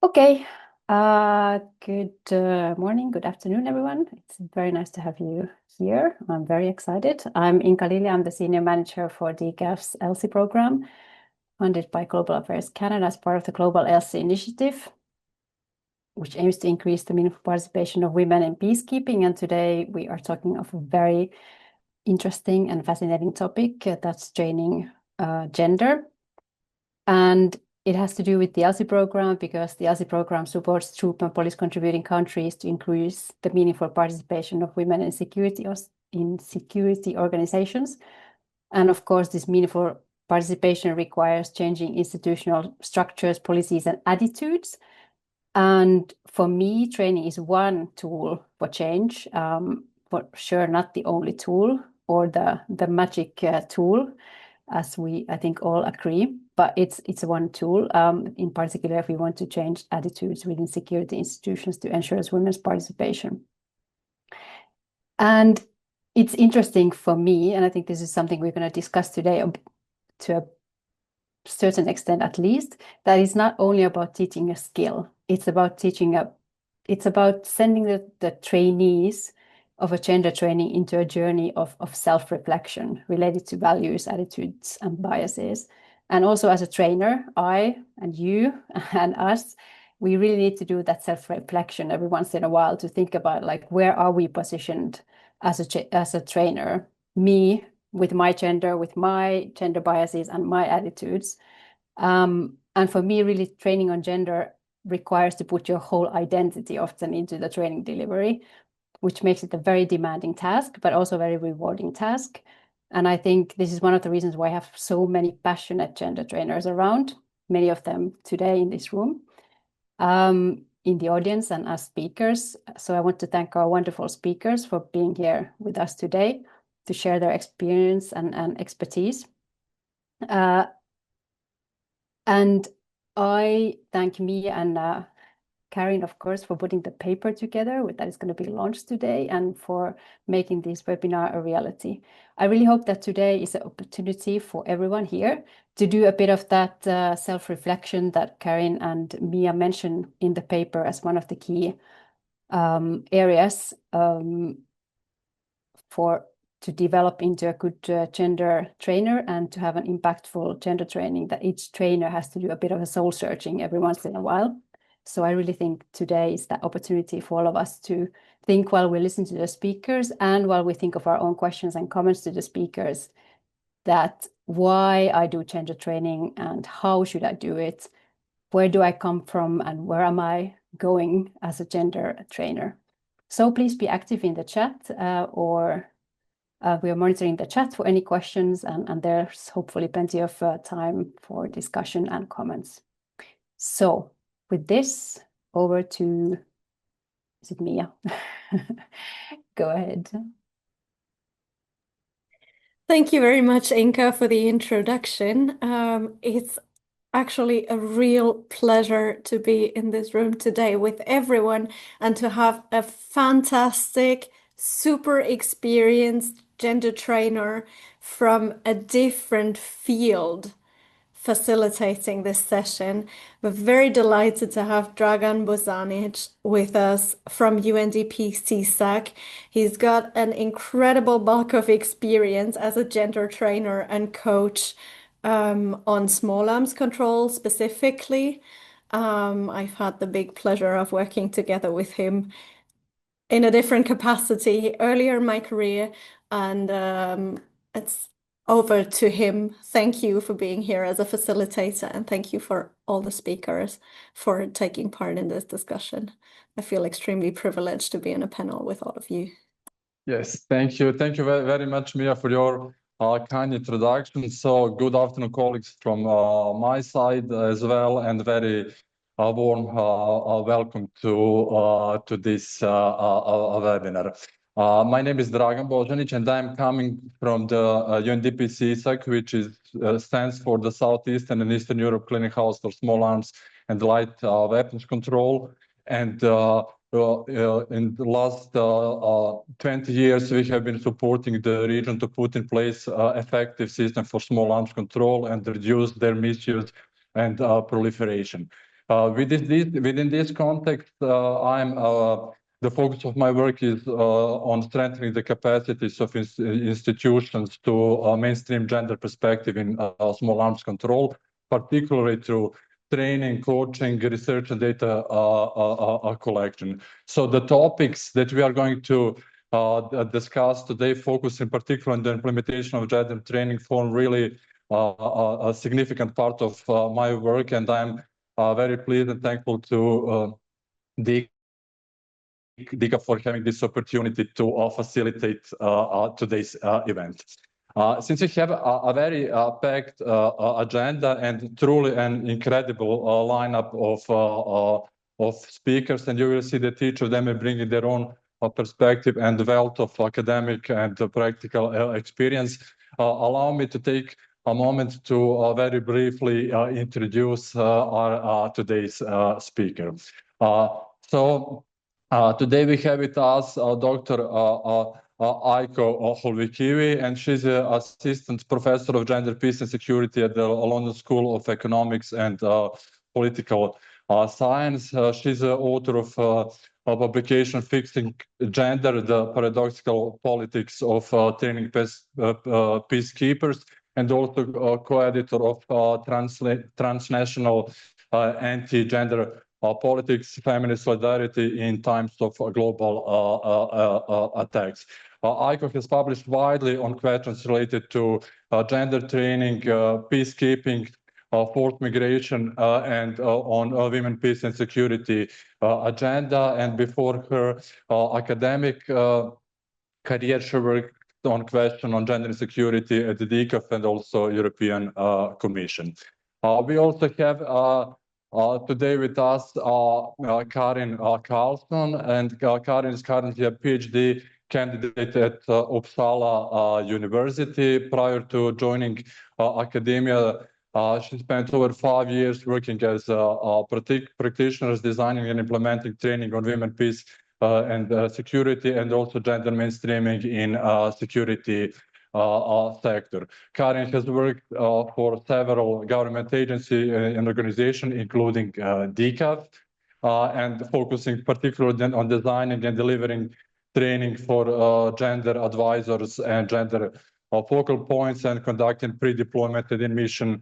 Okay. Good morning, good afternoon, everyone. It's very nice to have you here. I'm very excited. I'm Inka Lili. I'm the Senior Manager for DGAF's ELSI program, funded by Global Affairs Canada as part of the Global ELSI Initiative, which aims to increase the meaningful participation of women in peacekeeping. And today we are talking of a very interesting and fascinating topic that's training gender. And it has to do with the ELSI program because the ELSI program supports troop and police contributing countries to increase the meaningful participation of women in security organizations. And of course, this meaningful participation requires changing institutional structures, policies, and attitudes. And for me, training is one tool for change, for sure not the only tool or the magic tool, as we, I think, all agree. But it's one tool, in particular, if we want to change attitudes within security institutions to ensure women's participation. And it's interesting for me, and I think this is something we're going to discuss today to a certain extent at least, that it's not only about teaching a skill, it's about it's about sending the trainees of a gender training into a journey of self-reflection related to values, attitudes, and biases. And also as a trainer, I and you and us, we really need to do that self-reflection every once in a while to think about like, where are we positioned as a trainer? Me, with my gender biases and my attitudes. And for me, really training on gender requires to put your whole identity often into the training delivery, which makes it a very demanding task, but also a very rewarding task. And I think this is one of the reasons why I have so many passionate gender trainers around, many of them today in this room, in the audience and as speakers. So I want to thank our wonderful speakers for being here with us today to share their experience and expertise. And I thank Mia and Karin, of course, for putting the paper together that is going to be launched today and for making this webinar a reality. I really hope that today is an opportunity for everyone here to do a bit of that self-reflection that Karin and Mia mentioned in the paper as one of the key areas to develop into a good gender trainer and to have an impactful gender training, that each trainer has to do a bit of a soul searching every once in a while. So I really think today is that opportunity for all of us to think while we listen to the speakers and while we think of our own questions and comments to the speakers, that why I do gender training and how should I do it? Where do I come from and where am I going as a gender trainer? So please be active in the chat we are monitoring the chat for any questions, and there's hopefully plenty of time for discussion and comments. So with this, over to, is it Mia? Go ahead. Thank you very much, Inka, for the introduction. It's actually a real pleasure to be in this room today with everyone and to have a fantastic, super experienced gender trainer from a different field facilitating this session. We're very delighted to have Dragan Bozanic with us from UNDP CSAC. He's got an incredible bulk of experience as a gender trainer and coach on small arms control specifically. I've had the big pleasure of working together with him in a different capacity earlier in my career, and it's over to him. Thank you for being here as a facilitator, and thank you for all the speakers for taking part in this discussion. I feel extremely privileged to be in a panel with all of you. Yes, thank you. Thank you very, very much, Mia, for your kind introduction. So good afternoon, colleagues, from my side as well, and very warm welcome to this webinar. My name is Dragan Bozanic, and I'm coming from the UNDP CSAC, which stands for the Southeastern and Eastern Europe Clearinghouse for Small Arms and Light Weapons Control. And in the last 20 years, we have been supporting the region to put in place effective system for small arms control and reduce their misuse and proliferation. Within this context, the focus of my work is on strengthening the capacities of institutions to mainstream gender perspective in small arms control, particularly through training, coaching, research, and data collection. So the topics that we are going to discuss today focus in particular on the implementation of gender training form really a significant part of my work, and I'm very pleased and thankful to Dika for having this opportunity to facilitate today's event. Since we have a very packed agenda and truly an incredible lineup of speakers, and you will see that each of them are bringing their own perspective and wealth of academic and practical experience, allow me to take a moment to very briefly introduce our today's speaker. Today we have with us Dr. Aiko Holvikivi, and she's an assistant professor of gender, peace and security at the London School of Economics and Political Science. She's the author of a publication, Fixing Gender, the Paradoxical Politics of Training Peacekeepers, and also co-editor of Transnational Anti-Gender Politics, Feminist Solidarity in Times of Global Attacks. Aiko has published widely on questions related to gender training, peacekeeping, forced migration, and on women, peace and security agenda. And before her academic career, she worked on question on gender security at the DCAF and also European Commission. We also have today with us Karin Carlson, and Karin is currently a PhD candidate at Uppsala University. Prior to joining academia, she spent over 5 years working as a practitioner, designing and implementing training on women, peace and security, and also gender mainstreaming in security sector. Karin has worked for several government agencies and organizations, including DCAF, and focusing particularly on designing and delivering training for gender advisors and gender focal points, and conducting pre-deployment and in-mission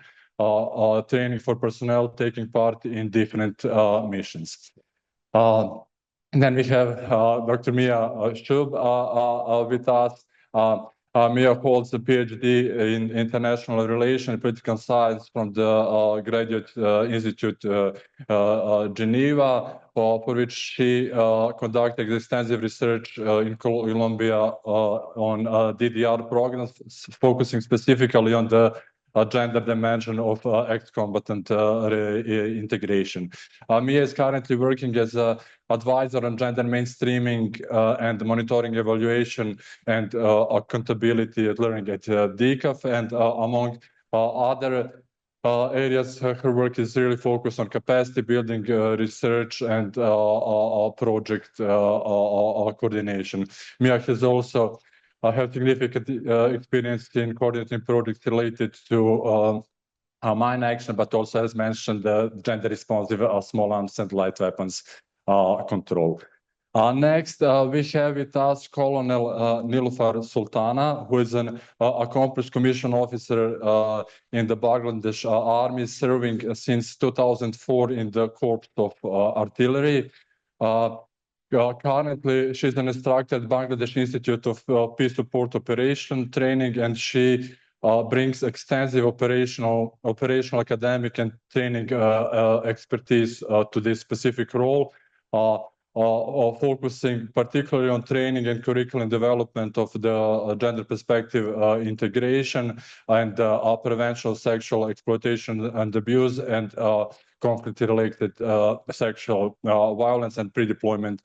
training for personnel taking part in different missions. And then we have Dr. Mia Schub with us. Mia holds a PhD in International Relations and Political Science from the Graduate Institute Geneva, for which she conducted extensive research in Colombia on DDR programs, focusing specifically on the gender dimension of ex-combatant integration. Mia is currently working as an advisor on gender mainstreaming and monitoring, evaluation, and accountability at learning at DCAF, and among other areas, her work is really focused on capacity building, research, and project coordination. Mia has also have significant experience in coordinating projects related to mine action, but also, as mentioned, the gender responsive small arms and light weapons control. Next, we have with us Colonel Nilufar Sultana, who is an accomplished commissioned officer in the Bangladesh Army, serving since 2004 in the Corps of Artillery. Currently, she's an instructor at Bangladesh Institute of Peace Support Operation Training, and she brings extensive operational, academic, and training expertise to this specific role, focusing particularly on training and curriculum development of the gender perspective integration and prevention of sexual exploitation and abuse, and conflict-related sexual violence and pre-deployment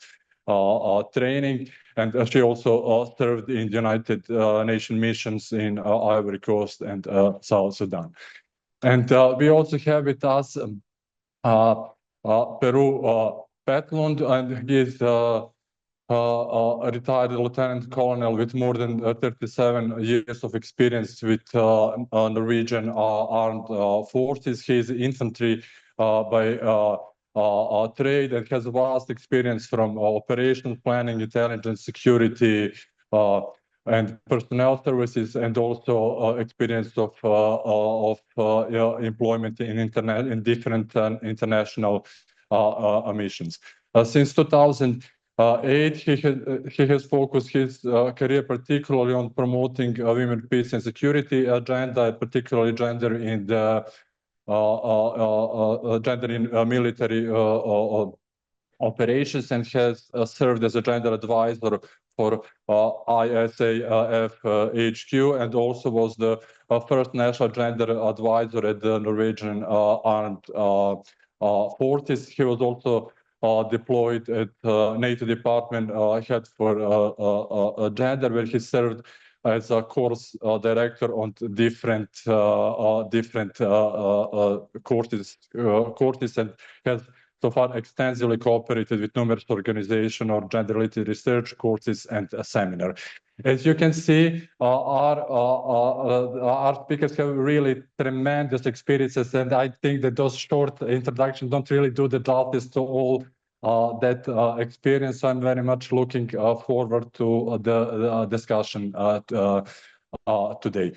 training. And she also served in the United Nations missions in Ivory Coast and South Sudan. And we also have with us Peru Petlund, and he is a retired lieutenant colonel with more than 37 years of experience with Norwegian armed forces. He is infantry trade and has vast experience from operations planning, intelligence, security, and personnel services, and also experience of employment in different international missions. Since 2008, he has focused his career particularly on promoting women, peace, and security agenda, particularly gender in the military operations, and has served as a gender advisor for ISAF HQ, and also was the first national gender advisor at the Norwegian Armed Forces. He was also deployed at NATO Department head for gender, where he served as a course director on different courses, and has so far extensively cooperated with numerous organizations or gender-related research courses and seminars. As you can see, our speakers have really tremendous experiences, and I think that those short introductions don't really do the justice to all that experience. So I'm very much looking forward to the discussion today.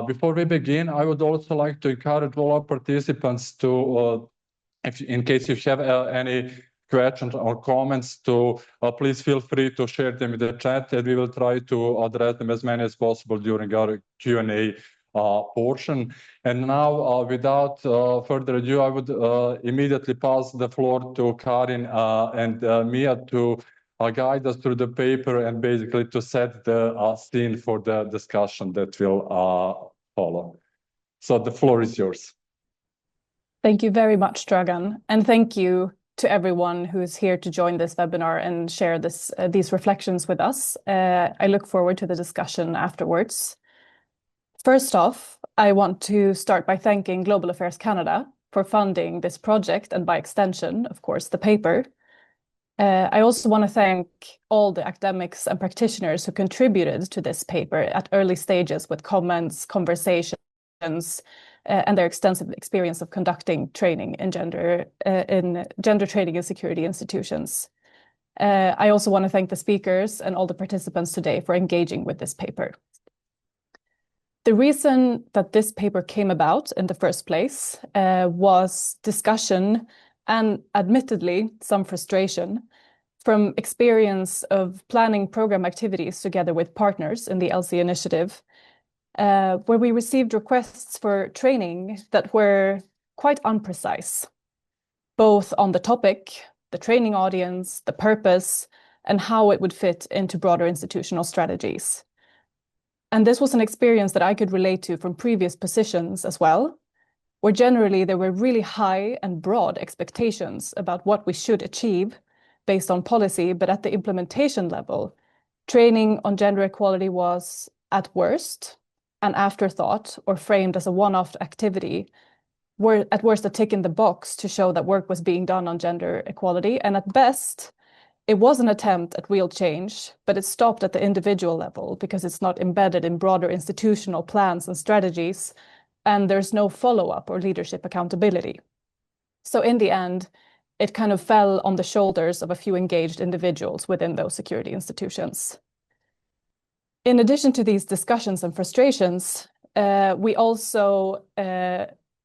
Before we begin, I would also like to encourage all our participants to in case you have any questions or comments, to please feel free to share them in the chat, and we will try to address them as many as possible during our Q&A portion. And now, without further ado, I would immediately pass the floor to Karin and Mia to guide us through the paper and basically to set the scene for the discussion that will follow. So the floor is yours. Thank you very much, Dragan, and thank you to everyone who is here to join this webinar and share these reflections with us. I look forward to the discussion afterwards. First off, I want to start by thanking Global Affairs Canada for funding this project, and by extension, of course, the paper. I also want to thank all the academics and practitioners who contributed to this paper at early stages with comments, conversations, and their extensive experience of conducting training in gender training in security institutions. I also want to thank the speakers and all the participants today for engaging with this paper. The reason that this paper came about in the first place was discussion and admittedly some frustration from experience of planning program activities together with partners in the ELSI initiative, where we received requests for training that were quite imprecise, both on the topic, the training audience, the purpose, and how it would fit into broader institutional strategies. And this was an experience that I could relate to from previous positions as well, where generally there were really high and broad expectations about what we should achieve based on policy, but at the implementation level, training on gender equality was, at worst, an afterthought or framed as a one-off activity, were at worst a tick in the box to show that work was being done on gender equality, and at best, it was an attempt at real change, but it stopped at the individual level because it's not embedded in broader institutional plans and strategies, and there's no follow-up or leadership accountability. So in the end, it kind of fell on the shoulders of a few engaged individuals within those security institutions. In addition to these discussions and frustrations, we also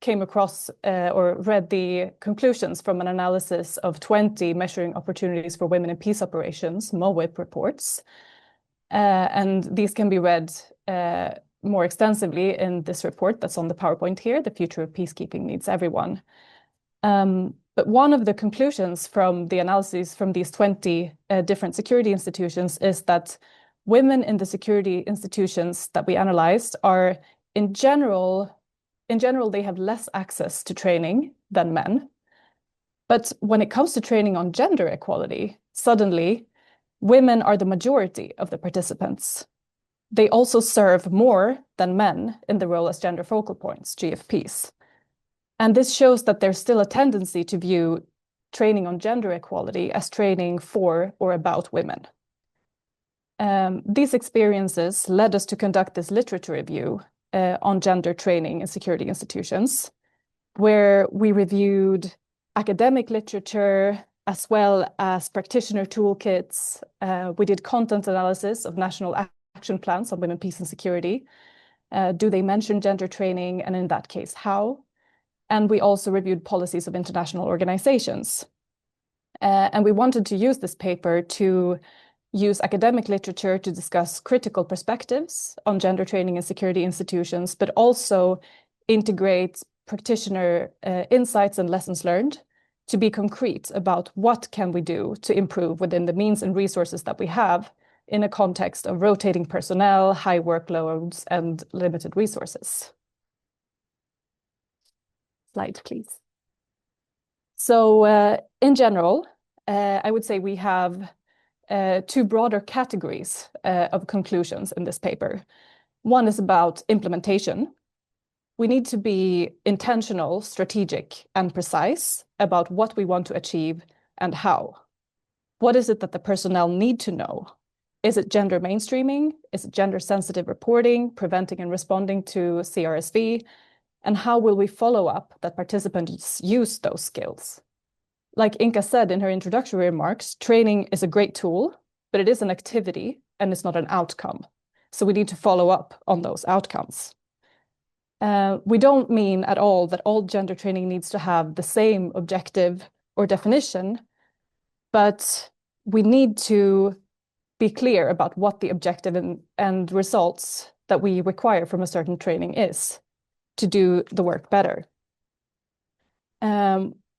came across or read the conclusions from an analysis of 20 measuring opportunities for women in peace operations, MOWIP reports. And these can be read more extensively in this report that's on the PowerPoint here, The Future of Peacekeeping Needs Everyone. But one of the conclusions from the analyses from these 20 different security institutions is that women in the security institutions that we analyzed are, in general, they have less access to training than men. But when it comes to training on gender equality, suddenly, women are the majority of the participants. They also serve more than men in the role as gender focal points, GFPs. And this shows that there's still a tendency to view training on gender equality as training for or about women. These experiences led us to conduct this literature review on gender training in security institutions. where we reviewed academic literature as well as practitioner toolkits. We did content analysis of national action plans on women, peace and security. Do they mention gender training, and in that case, how? And we also reviewed policies of international organizations. And we wanted to use this paper to use academic literature to discuss critical perspectives on gender training in security institutions, but also integrate practitioner insights and lessons learned to be concrete about what can we do to improve within the means and resources that we have in a context of rotating personnel, high workloads, and limited resources. Slide, please. So in general, I would say we have two broader categories of conclusions in this paper. One is about implementation. We need to be intentional, strategic, and precise about what we want to achieve and how. What is it that the personnel need to know? Is it gender mainstreaming? Is it gender-sensitive reporting, preventing and responding to CRSV? And how will we follow up that participants use those skills? Like Inka said in her introductory remarks, training is a great tool, but it is an activity and it's not an outcome. So we need to follow up on those outcomes. We don't mean at all that all gender training needs to have the same objective or definition, but we need to be clear about what the objective and results that we require from a certain training is to do the work better.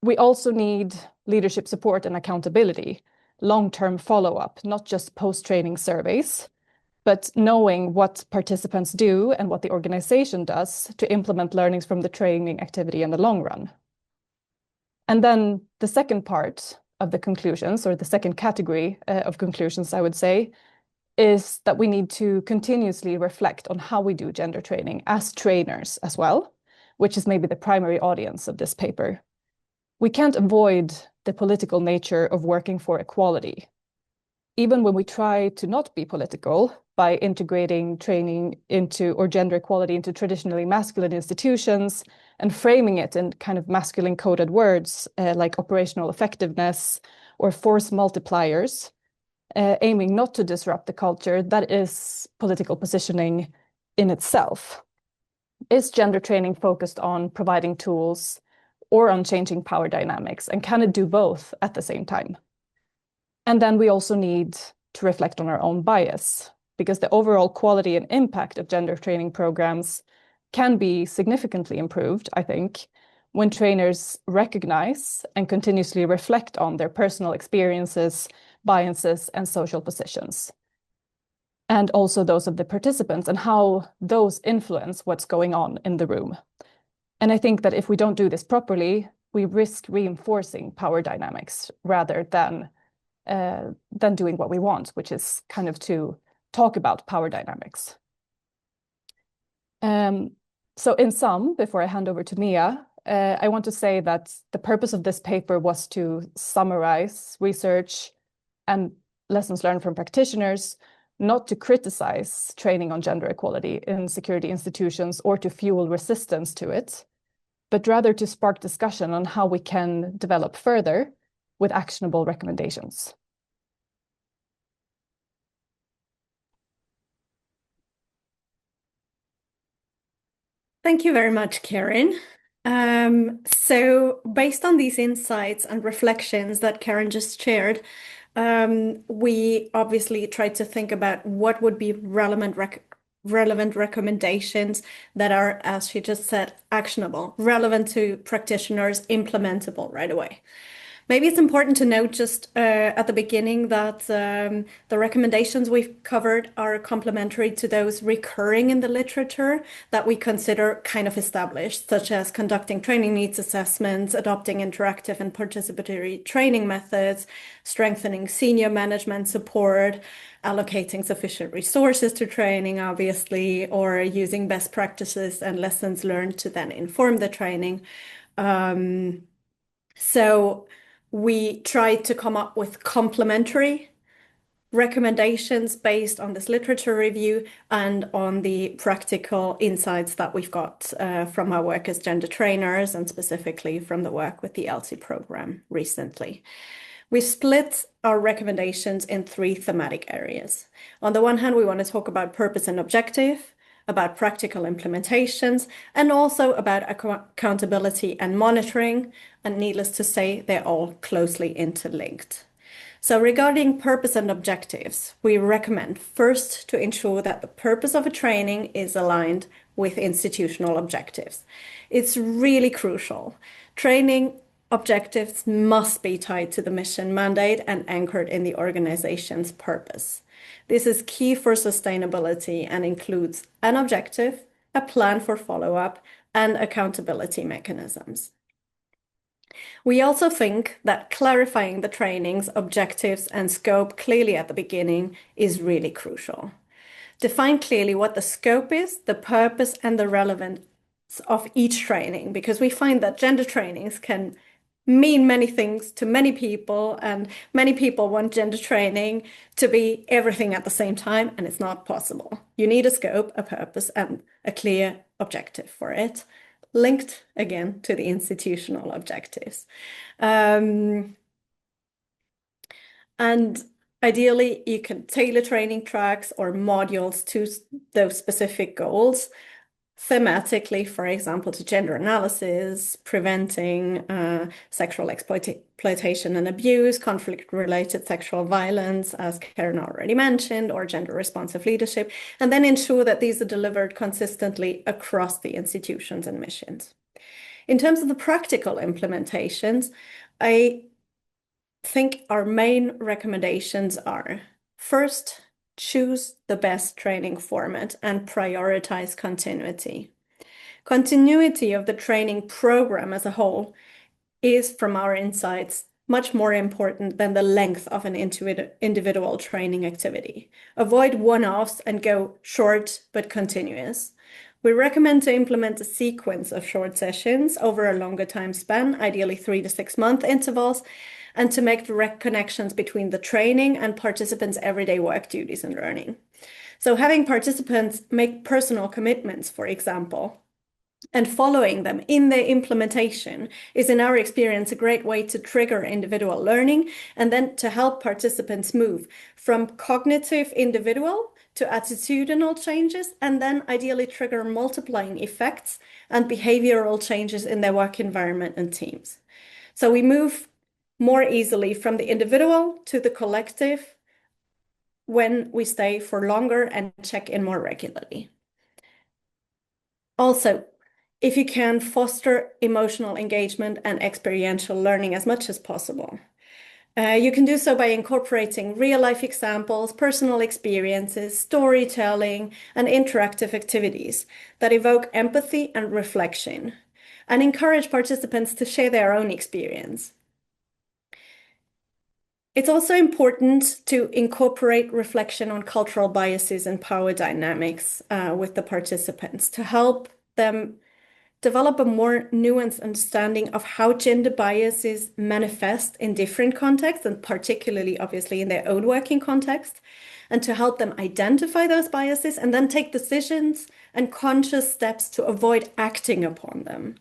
We also need leadership support and accountability, long-term follow-up, not just post-training surveys, but knowing what participants do and what the organization does to implement learnings from the training activity in the long run. And then the second part of the conclusions, or the second category of conclusions, I would say, is that we need to continuously reflect on how we do gender training as trainers as well, which is maybe the primary audience of this paper. We can't avoid the political nature of working for equality. Even when we try to not be political by integrating training into, or gender equality into traditionally masculine institutions and framing it in kind of masculine coded words like operational effectiveness or force multipliers, aiming not to disrupt the culture, that is political positioning in itself. Is gender training focused on providing tools or on changing power dynamics? And can it do both at the same time? And then we also need to reflect on our own bias, because the overall quality and impact of gender training programs can be significantly improved, I think, when trainers recognize and continuously reflect on their personal experiences, biases, and social positions, and also those of the participants and how those influence what's going on in the room. And I think that if we don't do this properly, we risk reinforcing power dynamics rather than doing what we want, which is kind of to talk about power dynamics. So in sum, before I hand over to Mia, I want to say that the purpose of this paper was to summarize research and lessons learned from practitioners, not to criticize training on gender equality in security institutions or to fuel resistance to it, but rather to spark discussion on how we can develop further with actionable recommendations. Thank you very much, Karen. So based on these insights and reflections that Karen just shared, we obviously tried to think about what would be relevant recommendations that are, as she just said, actionable, relevant to practitioners, implementable right away. Maybe it's important to note just at the beginning that the recommendations we've covered are complementary to those recurring in the literature that we consider kind of established, such as conducting training needs assessments, adopting interactive and participatory training methods, strengthening senior management support, allocating sufficient resources to training, obviously, or using best practices and lessons learned to then inform the training. So we tried to come up with complementary recommendations based on this literature review and on the practical insights that we've got from our work as gender trainers, and specifically from the work with the ELSI program recently. We split our recommendations in 3 thematic areas. On the one hand, we want to talk about purpose and objective, about practical implementations, and also about accountability and monitoring. And needless to say, they're all closely interlinked. So regarding purpose and objectives, we recommend first to ensure that the purpose of a training is aligned with institutional objectives. It's really crucial. Training objectives must be tied to the mission mandate and anchored in the organization's purpose. This is key for sustainability and includes an objective, a plan for follow-up, and accountability mechanisms. We also think that clarifying the training's objectives and scope clearly at the beginning is really crucial. Define clearly what the scope is, the purpose, and the relevance of each training, because we find that gender trainings can mean many things to many people, and many people want gender training to be everything at the same time, and it's not possible. You need a scope, a purpose, and a clear objective for it, linked again to the institutional objectives. And ideally, you can tailor training tracks or modules to those specific goals, thematically, for example, to gender analysis, preventing sexual exploitation and abuse, conflict-related sexual violence, as Karen already mentioned, or gender-responsive leadership, and then ensure that these are delivered consistently across the institutions and missions. In terms of the practical implementations, I think our main recommendations are, first, choose the best training format and prioritize continuity. Continuity of the training program as a whole is, from our insights, much more important than the length of an individual training activity. Avoid one-offs and go short but continuous. We recommend to implement a sequence of short sessions over a longer time span, ideally 3 to 6 month intervals, and to make direct connections between the training and participants' everyday work duties and learning. So having participants make personal commitments, for example, and following them in their implementation is, in our experience, a great way to trigger individual learning and then to help participants move from cognitive individual to attitudinal changes, and then ideally trigger multiplying effects and behavioral changes in their work environment and teams. So we move more easily from the individual to the collective when we stay for longer and check in more regularly. Also, if you can foster emotional engagement and experiential learning as much as possible. You can do so by incorporating real-life examples, personal experiences, storytelling, and interactive activities that evoke empathy and reflection, and encourage participants to share their own experience. It's also important to incorporate reflection on cultural biases and power dynamics with the participants to help them develop a more nuanced understanding of how gender biases manifest in different contexts, and particularly, obviously, in their own working context, and to help them identify those biases and then take decisions and conscious steps to avoid acting upon them.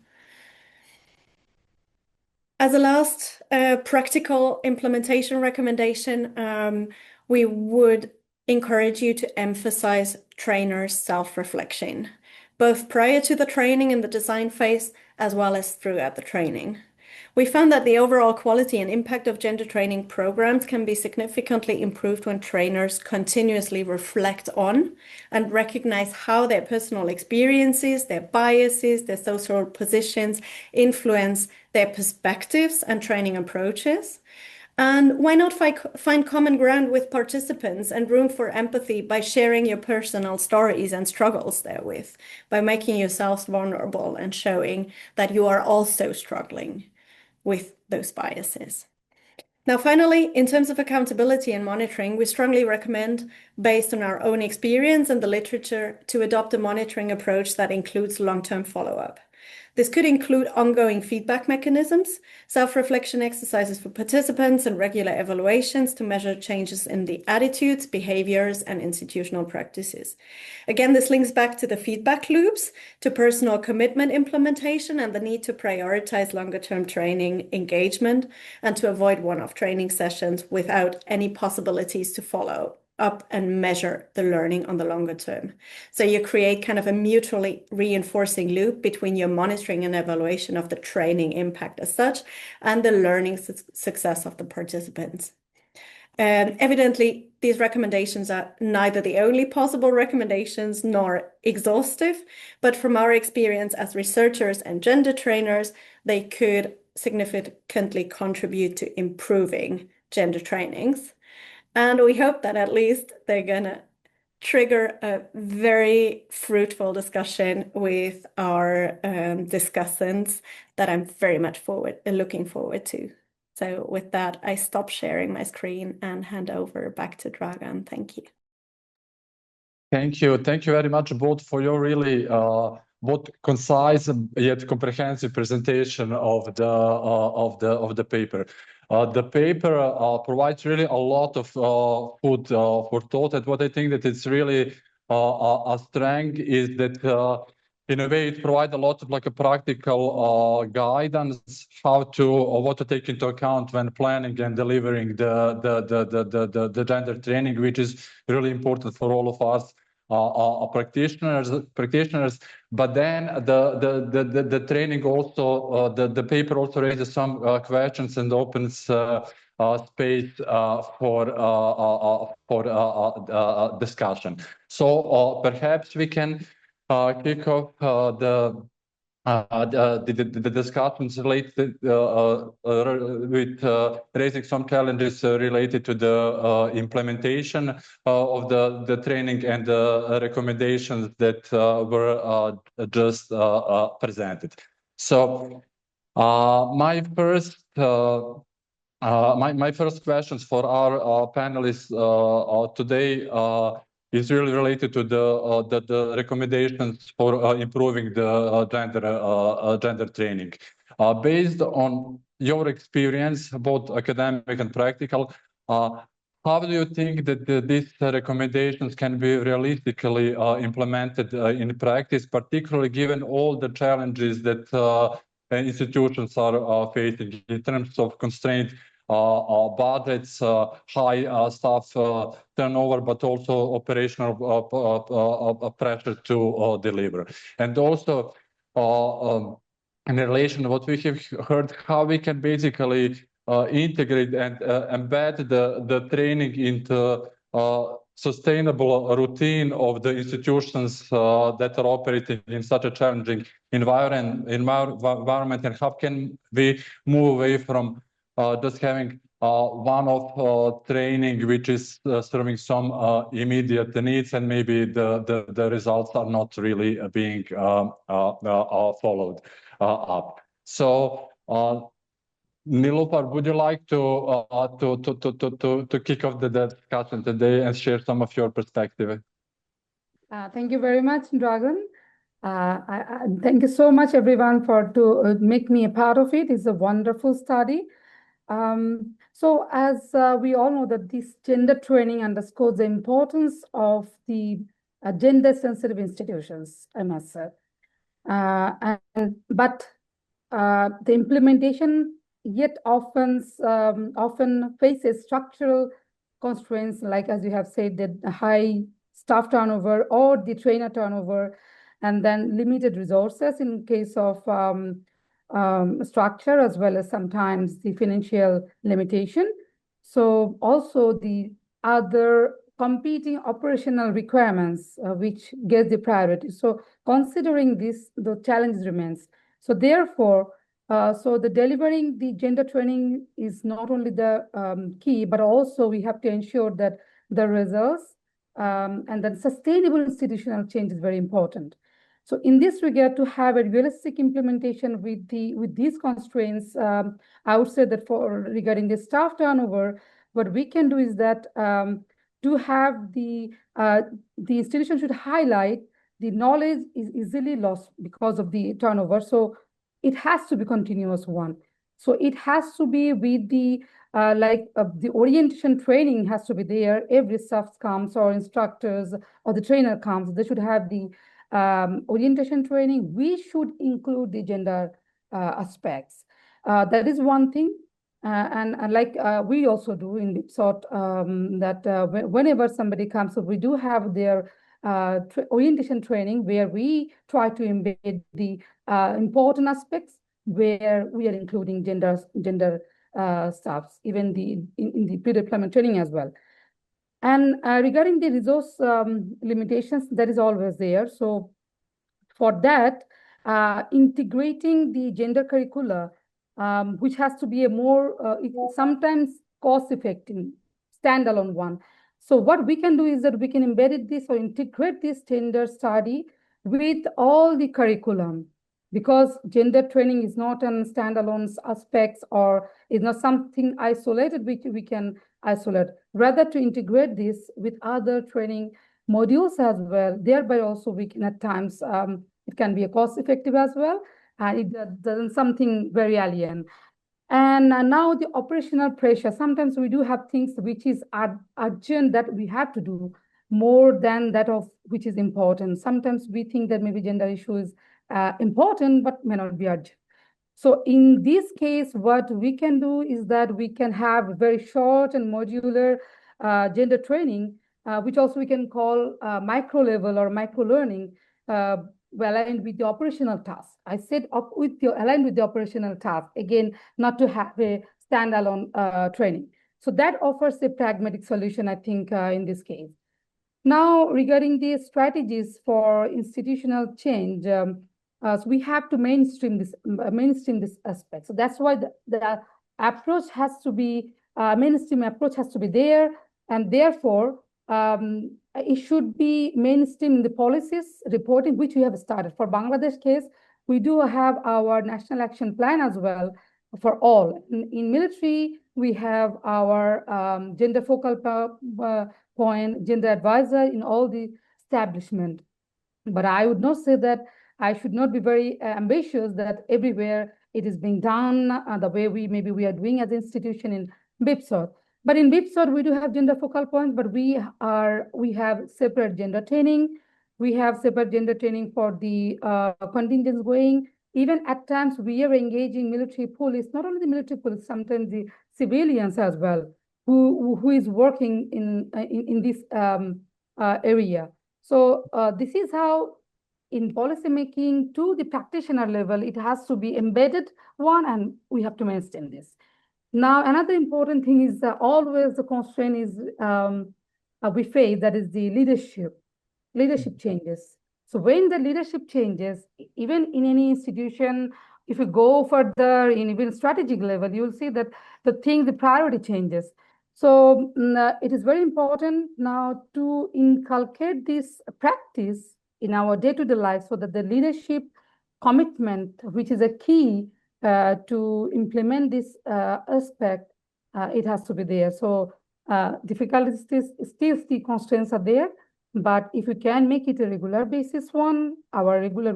As a last practical implementation recommendation, we would encourage you to emphasize trainers' self-reflection, both prior to the training in the design phase, as well as throughout the training. We found that the overall quality and impact of gender training programs can be significantly improved when trainers continuously reflect on and recognize how their personal experiences, their biases, their social positions influence their perspectives and training approaches. And why not find common ground with participants and room for empathy by sharing your personal stories and struggles therewith, by making yourselves vulnerable and showing that you are also struggling with those biases. Now, finally, in terms of accountability and monitoring, we strongly recommend, based on our own experience and the literature, to adopt a monitoring approach that includes long-term follow-up. This could include ongoing feedback mechanisms, self-reflection exercises for participants, and regular evaluations to measure changes in the attitudes, behaviors, and institutional practices. Again, this links back to the feedback loops, to personal commitment implementation, and the need to prioritize longer-term training engagement and to avoid one-off training sessions without any possibilities to follow up and measure the learning on the longer term. So you create kind of a mutually reinforcing loop between your monitoring and evaluation of the training impact as such and the learning success of the participants. Evidently, these recommendations are neither the only possible recommendations nor exhaustive, but from our experience as researchers and gender trainers, they could significantly contribute to improving gender trainings. And we hope that at least they're going to trigger a very fruitful discussion with our discussants that I'm very much looking forward to. So with that, I stop sharing my screen and hand over back to Dragan. Thank you. Thank you. Thank you very much both for your really both concise yet comprehensive presentation of the paper. The paper provides really a lot of food for thought, and what I think that it's really a strength is that in a way it provides a lot of like a practical guidance how to or what to take into account when planning and delivering the gender training, which is really important for all of us. Practitioners, but then the training also the paper also raises some questions and opens space for discussion. So perhaps we can kick off the discussions related with raising some challenges related to the implementation of the training and the recommendations that were just presented. So my first questions for our panelists today is really related to the recommendations for improving the gender training. Based on your experience, both academic and practical, how do you think that these recommendations can be realistically implemented in practice, particularly given all the challenges that institutions are facing in terms of constraint budgets, high staff turnover, but also operational pressure to deliver. And also, in relation to what we have heard, how we can basically integrate and embed the training into sustainable routine of the institutions that are operating in such a challenging environment, and how can we move away from just having one-off training which is serving some immediate needs, and maybe the results are not really being followed up. So Nilüfer, would you like to kick off the discussion today and share some of your perspective? Thank you very much, Dragan. Thank you so much, everyone, to make me a part of it. It's a wonderful study. So as we all know that this gender training underscores the importance of the gender-sensitive institutions, I must say. But the implementation yet often faces structural constraints, like as you have said, the high staff turnover or the trainer turnover, and then limited resources in case of structure, as well as sometimes the financial limitation. So also the other competing operational requirements, which get the priority. So considering this, the challenge remains. So therefore, so the delivering the gender training is not only the key, but also we have to ensure that the results and then sustainable institutional change is very important. So in this regard, to have a realistic implementation with these constraints, I would say that regarding the staff turnover, what we can do is that to have the institution should highlight the knowledge is easily lost because of the turnover. So it has to be continuous one. So it has to be with the the orientation training has to be there. Every staff comes or instructors or the trainer comes, they should have the orientation training. We should include the gender aspects. That is one thing. And like we also do in Lipsot, that whenever somebody comes, so we do have their orientation training where we try to embed the important aspects where we are including gender stuffs, even in the pre-deployment training as well. And regarding the resource limitations, that is always there. So for that, integrating the gender curricula, which has to be a more sometimes cost-effective standalone one. So what we can do is that we can embed this or integrate this gender study with all the curriculum, because gender training is not an standalone aspects or is not something isolated which we can isolate. Rather, to integrate this with other training modules as well, thereby also we can at times it can be a cost-effective as well, and it doesn't something very alien. And now the operational pressure. Sometimes we do have things which is urgent that we have to do more than that of which is important. Sometimes we think that maybe gender issue is important, but may not be urgent. So in this case, what we can do is that we can have very short and modular gender training, which also we can call micro level or micro learning, aligned with the operational task. I said aligned with the operational task, again, not to have a standalone training. So that offers a pragmatic solution, I think, in this case. Now, regarding the strategies for institutional change, so we have to mainstream this aspect. So that's why the approach has to be mainstream approach has to be there, and therefore it should be mainstream in the policies reporting, which we have started. For Bangladesh case, we do have our national action plan as well for all. In military, we have our gender focal point, gender advisor in all the establishment. But I would not say that I should not be very ambitious that everywhere it is being done the way we are doing as an institution in BIPSOT. But in BIPSOT, we do have gender focal points, but we have separate gender training. We have separate gender training for the contingents going. Even at times, we are engaging military police, not only the military police, sometimes the civilians as well, who is working in this area. So this is how, in policy making to the practitioner level, it has to be embedded one, and we have to maintain this. Now, another important thing is always the constraint is we face, that is the leadership changes. So when the leadership changes, even in any institution, if you go further in even strategic level, you'll see that the priority changes. So it is very important now to inculcate this practice in our day-to-day life, so that the leadership commitment, which is a key to implement this aspect, it has to be there. So difficulties, still the constraints are there, but if we can make it a regular basis one, our regular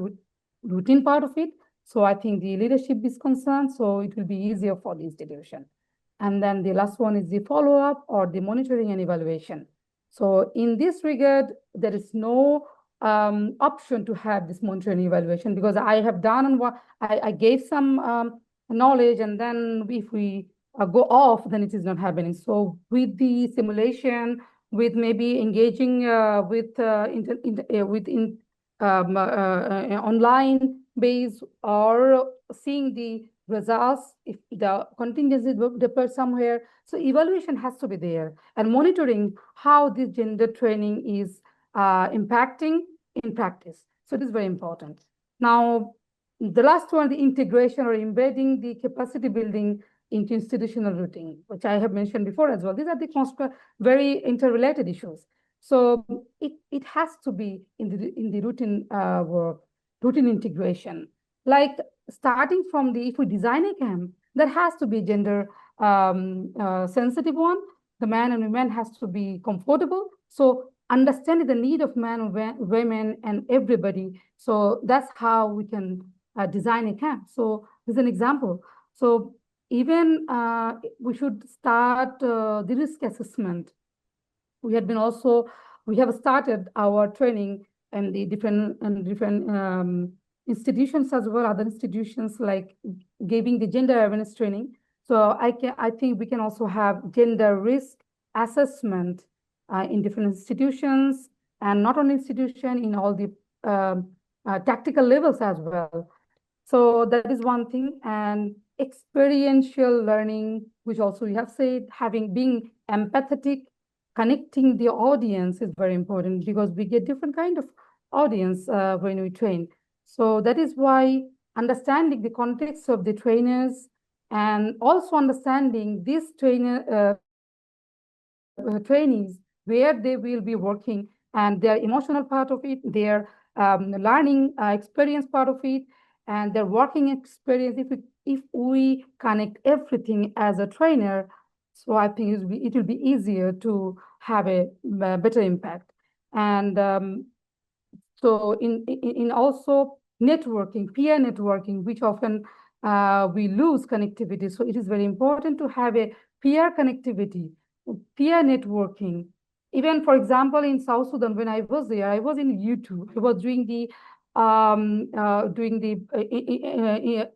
routine part of it, so I think the leadership is concerned, so it will be easier for the institution. And then the last one is the follow-up or the monitoring and evaluation. So in this regard, there is no option to have this monitoring and evaluation, because I have done and what I gave some knowledge, and then if we go off, then it is not happening. So with the simulation, with maybe engaging online base or seeing the results, if the contingency deployed somewhere. So evaluation has to be there, and monitoring how this gender training is impacting in practice. So it is very important. Now, the last one, the integration or embedding the capacity building into institutional routine, which I have mentioned before as well. These are the very interrelated issues. So it has to be in the routine work, routine integration. Like starting from if we design a camp, there has to be gender sensitive one. The man and women has to be comfortable. So understanding the need of men, women, and everybody. So that's how we can design a camp. So this is an example. So even we should start the risk assessment. We have started our training in the different institutions as well, other institutions like giving the gender awareness training. So I think we can also have gender risk assessment in different institutions, and not only institution, in all the tactical levels as well. So that is one thing. And experiential learning, which also we have said, being empathetic, connecting the audience is very important, because we get different kind of audience when we train. So that is why understanding the context of the trainers, and also understanding these trainees, where they will be working, and their emotional part of it, their learning experience part of it, and their working experience. If we connect everything as a trainer, so I think it will be easier to have a better impact. And so in also networking, peer networking, which often we lose connectivity. So it is very important to have a peer connectivity, peer networking. Even, for example, in South Sudan, when I was there, I was in U2. I was doing the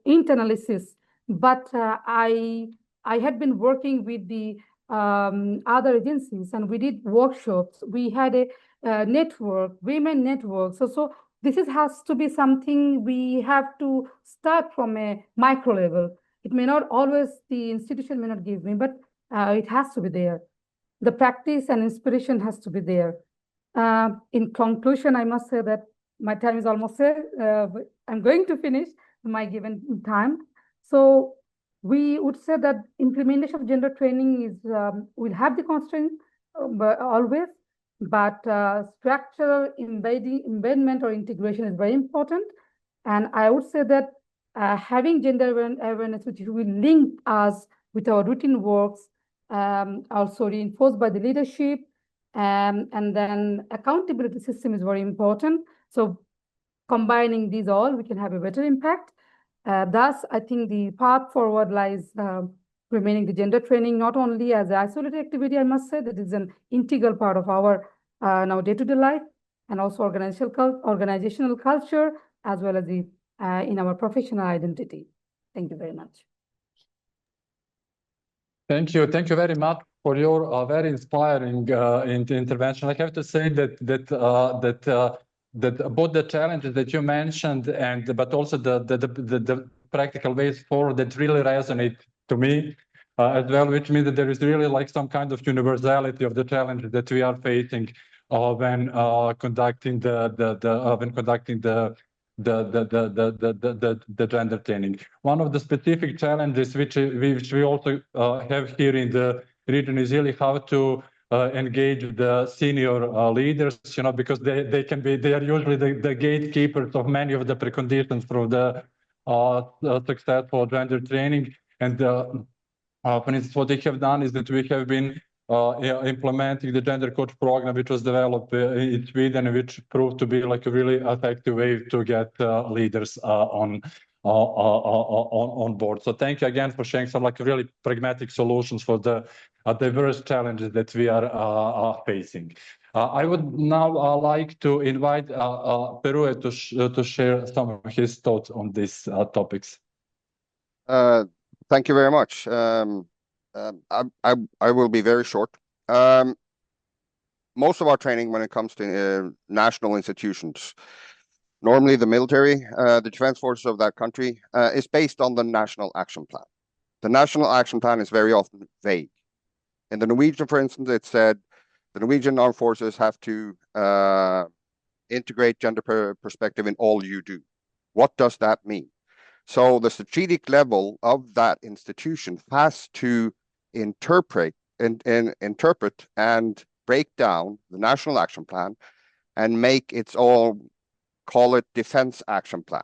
internalysis, but I had been working with the other agencies, and we did workshops. We had a network, women network. So this has to be something we have to start from a micro level. It may not always, the institution may not give me, but it has to be there. The practice and inspiration has to be there. In conclusion, I must say that my time is almost there. I'm going to finish my given time. So we would say that implementation of gender training is will have the constraint always, but structural embedment or integration is very important. And I would say that having gender awareness, which will link us with our routine works, also reinforced by the leadership, and then accountability system is very important. So combining these all, we can have a better impact. Thus, I think the path forward lies remaining the gender training, not only as an isolated activity, I must say, that is an integral part of our now day-to-day life, and also organizational culture, as well as the in our professional identity. Thank you very much. Thank you very much for your very inspiring intervention. I have to say that both the challenges that you mentioned, but also the practical ways forward, that really resonate to me as well, which means that there is really like some kind of universality of the challenges that we are facing when conducting the gender training. One of the specific challenges which we also have here in the region is really how to engage the senior leaders, because they are usually the gatekeepers of many of the preconditions for the successful gender training. And for instance, what they have done is that we have been implementing the gender coach program, which was developed in Sweden, which proved to be like a really effective way to get leaders on board. So thank you again for sharing some like really pragmatic solutions for the diverse challenges that we are facing. I would now like to invite Peru to share some of his thoughts on these topics. Thank you very much. I will be very short. Most of our training, when it comes to national institutions, normally the military, the defense forces of that country, is based on the national action plan. The national action plan is very often vague. In the Norwegian, for instance, it said the Norwegian armed forces have to integrate gender perspective in all you do. What does that mean? So the strategic level of that institution has to interpret and break down the national action plan and make its own, call it defense action plan.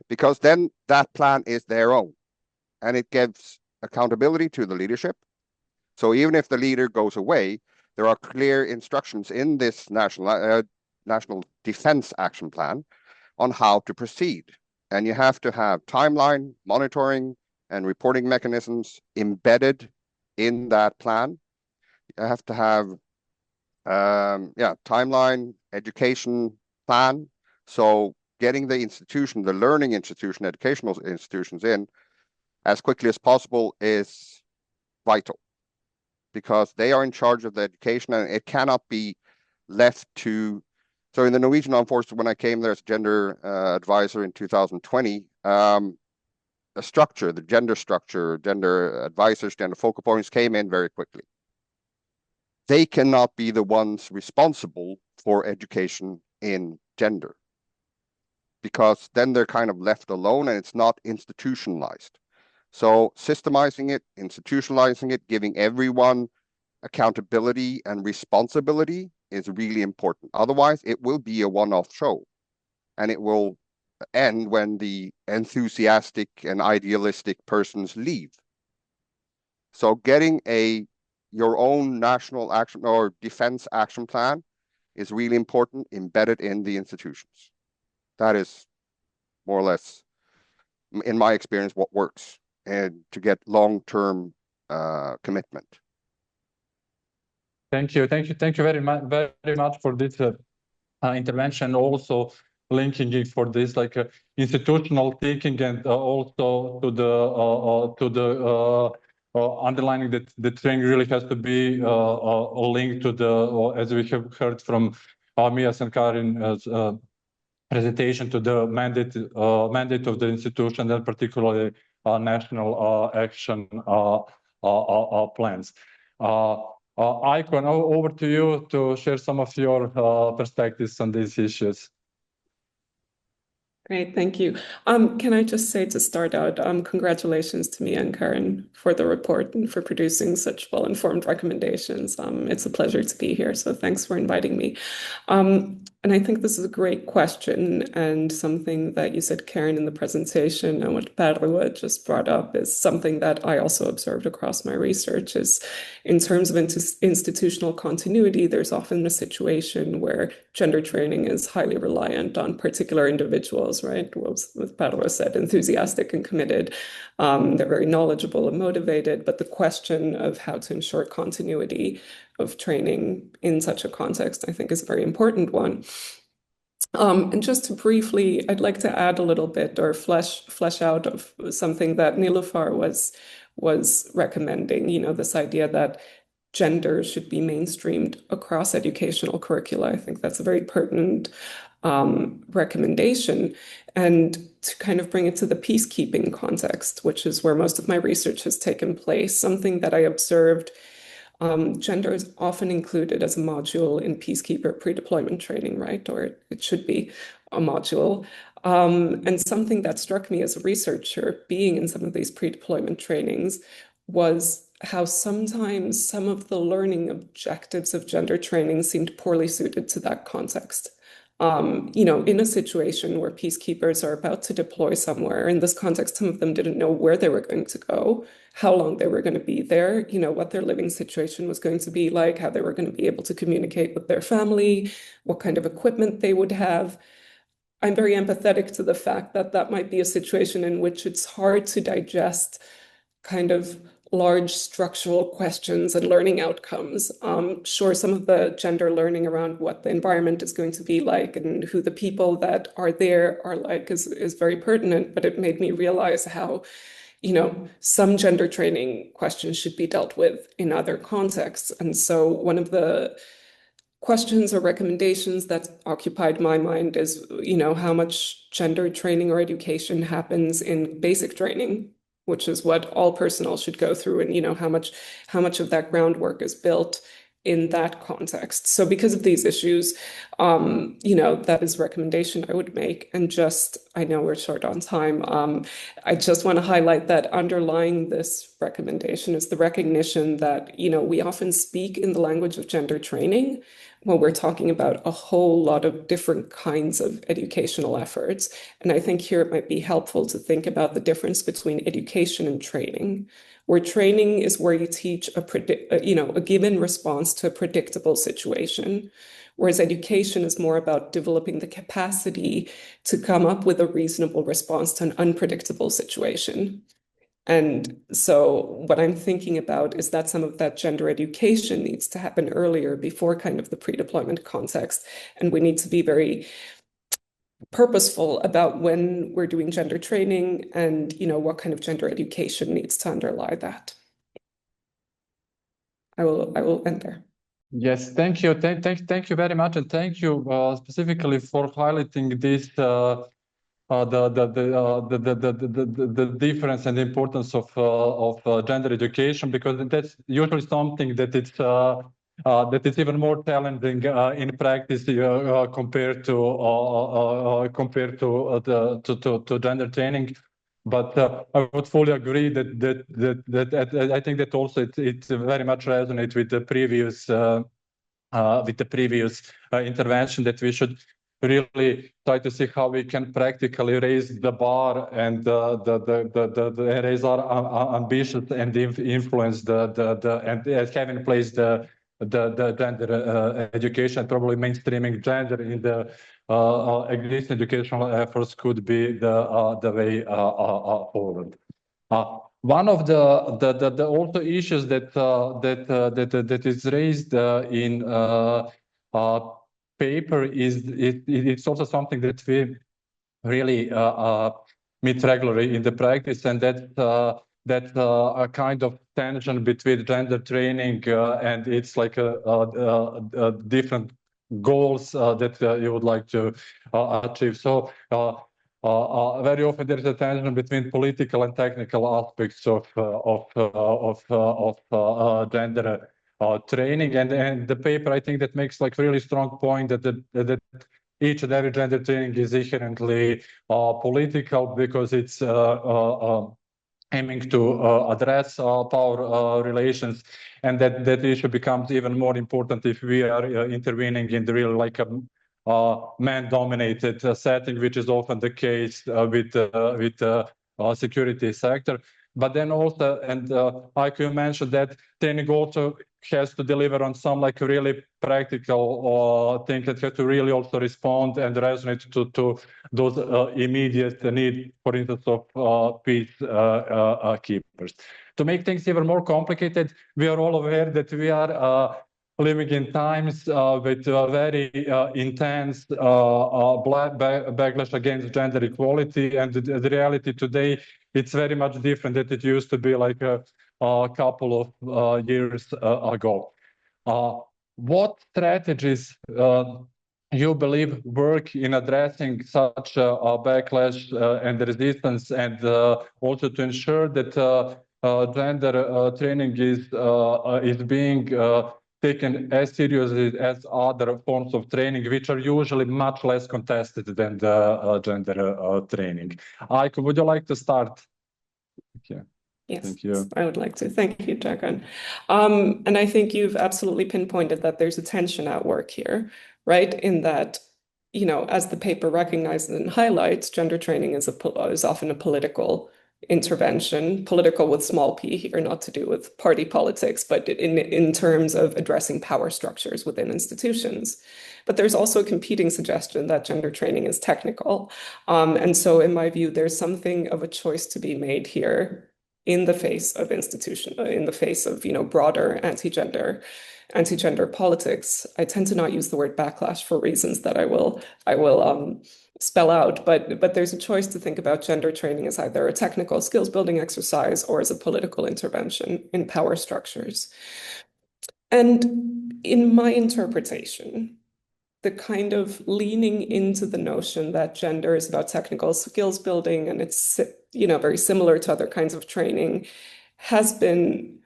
Because then that plan is their own, and it gives accountability to the leadership. So even if the leader goes away, there are clear instructions in this National Defense Action Plan on how to proceed. And you have to have timeline, monitoring, and reporting mechanisms embedded in that plan. You have to have timeline, education plan. So getting the institution, the learning institution, educational institutions in as quickly as possible is vital, because they are in charge of the education, and it cannot be left to. So in the Norwegian Armed Forces, when I came there as gender advisor in 2020, the gender structure, gender advisors, gender focal points came in very quickly. They cannot be the ones responsible for education in gender, because then they're kind of left alone and it's not institutionalized. So systemizing it, institutionalizing it, giving everyone accountability and responsibility is really important. Otherwise, it will be a one-off show, and it will end when the enthusiastic and idealistic persons leave. So getting your own national action or defense action plan is really important, embedded in the institutions. That is more or less, in my experience, what works, and to get long-term commitment. Thank you very much for this intervention. Also linking it for this institutional thinking, and also to the underlining that the training really has to be linked to the, as we have heard from Mias and Karin's presentation, to the mandate of the institution, and particularly national action plans. Icon, over to you to share some of your perspectives on these issues. Great, thank you. Can I just say to start out, congratulations to Mia and Karin for the report and for producing such well-informed recommendations. It's a pleasure to be here, so thanks for inviting me. And I think this is a great question, and something that you said, Karin, in the presentation, and what Perla just brought up is something that I also observed across my research, is in terms of institutional continuity, there's often a situation where gender training is highly reliant on particular individuals, right? As Perla said, enthusiastic and committed. They're very knowledgeable and motivated, but the question of how to ensure continuity of training in such a context, I think, is a very important one. And just to briefly, I'd like to add a little bit, or flesh out of something that Nilüfer was recommending, this idea that gender should be mainstreamed across educational curricula. I think that's a very pertinent recommendation. And to kind of bring it to the peacekeeping context, which is where most of my research has taken place, something that I observed, gender is often included as a module in peacekeeper pre-deployment training, right? Or it should be a module. And something that struck me as a researcher, being in some of these pre-deployment trainings, was how sometimes some of the learning objectives of gender training seemed poorly suited to that context. In a situation where peacekeepers are about to deploy somewhere, in this context, some of them didn't know where they were going to go, how long they were going to be there, what their living situation was going to be like, how they were going to be able to communicate with their family, what kind of equipment they would have. I'm very empathetic to the fact that that might be a situation in which it's hard to digest kind of large structural questions and learning outcomes. Sure, some of the gender learning around what the environment is going to be like and who the people that are there are like is very pertinent, but it made me realize how, some gender training questions should be dealt with in other contexts. And so one of the questions or recommendations that occupied my mind is, how much gender training or education happens in basic training, which is what all personnel should go through, and how much of that groundwork is built in that context. So because of these issues, that is a recommendation I would make. And I know we're short on time. I just want to highlight that underlying this recommendation is the recognition that, we often speak in the language of gender training when we're talking about a whole lot of different kinds of educational efforts. And I think here it might be helpful to think about the difference between education and training, where training is where you teach a given response to a predictable situation, whereas education is more about developing the capacity to come up with a reasonable response to an unpredictable situation. And so what I'm thinking about is that some of that gender education needs to happen earlier before kind of the pre-deployment context. And we need to be very purposeful about when we're doing gender training and, what kind of gender education needs to underlie that. I will end there. Yes, thank you. Thank you very much. And thank you specifically for highlighting this the difference and the importance of gender education, because that's usually something that it's even more challenging in practice compared to gender training. But I would fully agree that I think that also it very much resonates with the previous intervention, that we should really try to see how we can practically raise the bar and raise our ambitions and influence and have in place the gender education. Probably mainstreaming gender in the existing educational efforts could be the way forward. One of the also issues that is raised in paper is it's also something that we really meet regularly in the practice, and that a kind of tension between gender training and it's like a different goals that you would like to achieve. So very often there is a tension between political and technical aspects of gender training, and the paper, I think, that makes like really strong point that each and every gender training is inherently political, because it's aiming to address power relations, and that issue becomes even more important if we are intervening in the real man-dominated setting, which is often the case with security sector. But then also, and IQ mentioned that training also has to deliver on some really practical things that have to really also respond and resonate to those immediate need, for instance, of peace keepers. To make things even more complicated, we are all aware that we are living in times with very intense backlash against gender equality, and the reality today, it's very much different than it used to be like a couple of years ago. What strategies you believe work in addressing such a backlash and resistance, and also to ensure that gender training is being taken as seriously as other forms of training, which are usually much less contested than the gender training? Aiko, would you like to start? Okay. Yes, thank you. I would like to. Thank you, Dragan. And I think you've absolutely pinpointed that there's a tension at work here, right? In that, as the paper recognizes and highlights, gender training is often a political intervention, political with small p here, not to do with party politics, but in terms of addressing power structures within institutions. But there's also a competing suggestion that gender training is technical. And so in my view, there's something of a choice to be made here in the face of broader anti-gender politics. I tend to not use the word backlash for reasons that I will spell out, but there's a choice to think about gender training as either a technical skills building exercise or as a political intervention in power structures. And in my interpretation, the kind of leaning into the notion that gender is about technical skills building and it's very similar to other kinds of training has been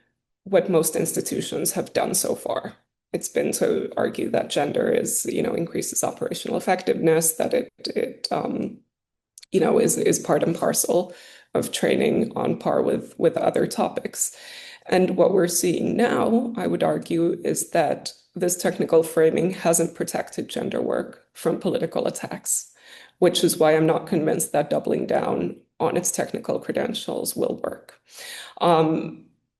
what most institutions have done so far. It's been to argue that gender increases operational effectiveness, that it is part and parcel of training on par with other topics. And what we're seeing now, I would argue, is that this technical framing hasn't protected gender work from political attacks, which is why I'm not convinced that doubling down on its technical credentials will work.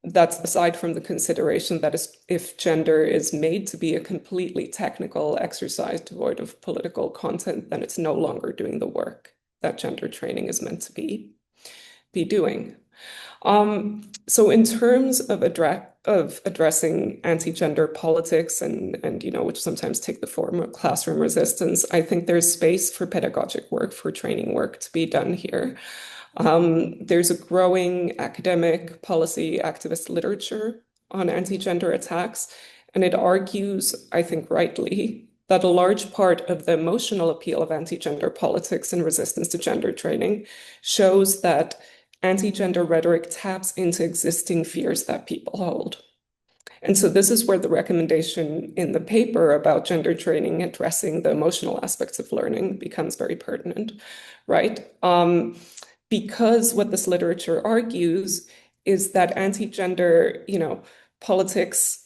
That's aside from the consideration that if gender is made to be a completely technical exercise devoid of political content, then it's no longer doing the work that gender training is meant to be doing. So in terms of addressing anti-gender politics and which sometimes take the form of classroom resistance, I think there's space for pedagogic work, for training work to be done here. There's a growing academic policy activist literature on anti-gender attacks, and it argues, I think rightly, that a large part of the emotional appeal of anti-gender politics and resistance to gender training shows that anti-gender rhetoric taps into existing fears that people hold. And so this is where the recommendation in the paper about gender training addressing the emotional aspects of learning becomes very pertinent, right? Because what this literature argues is that anti-gender, politics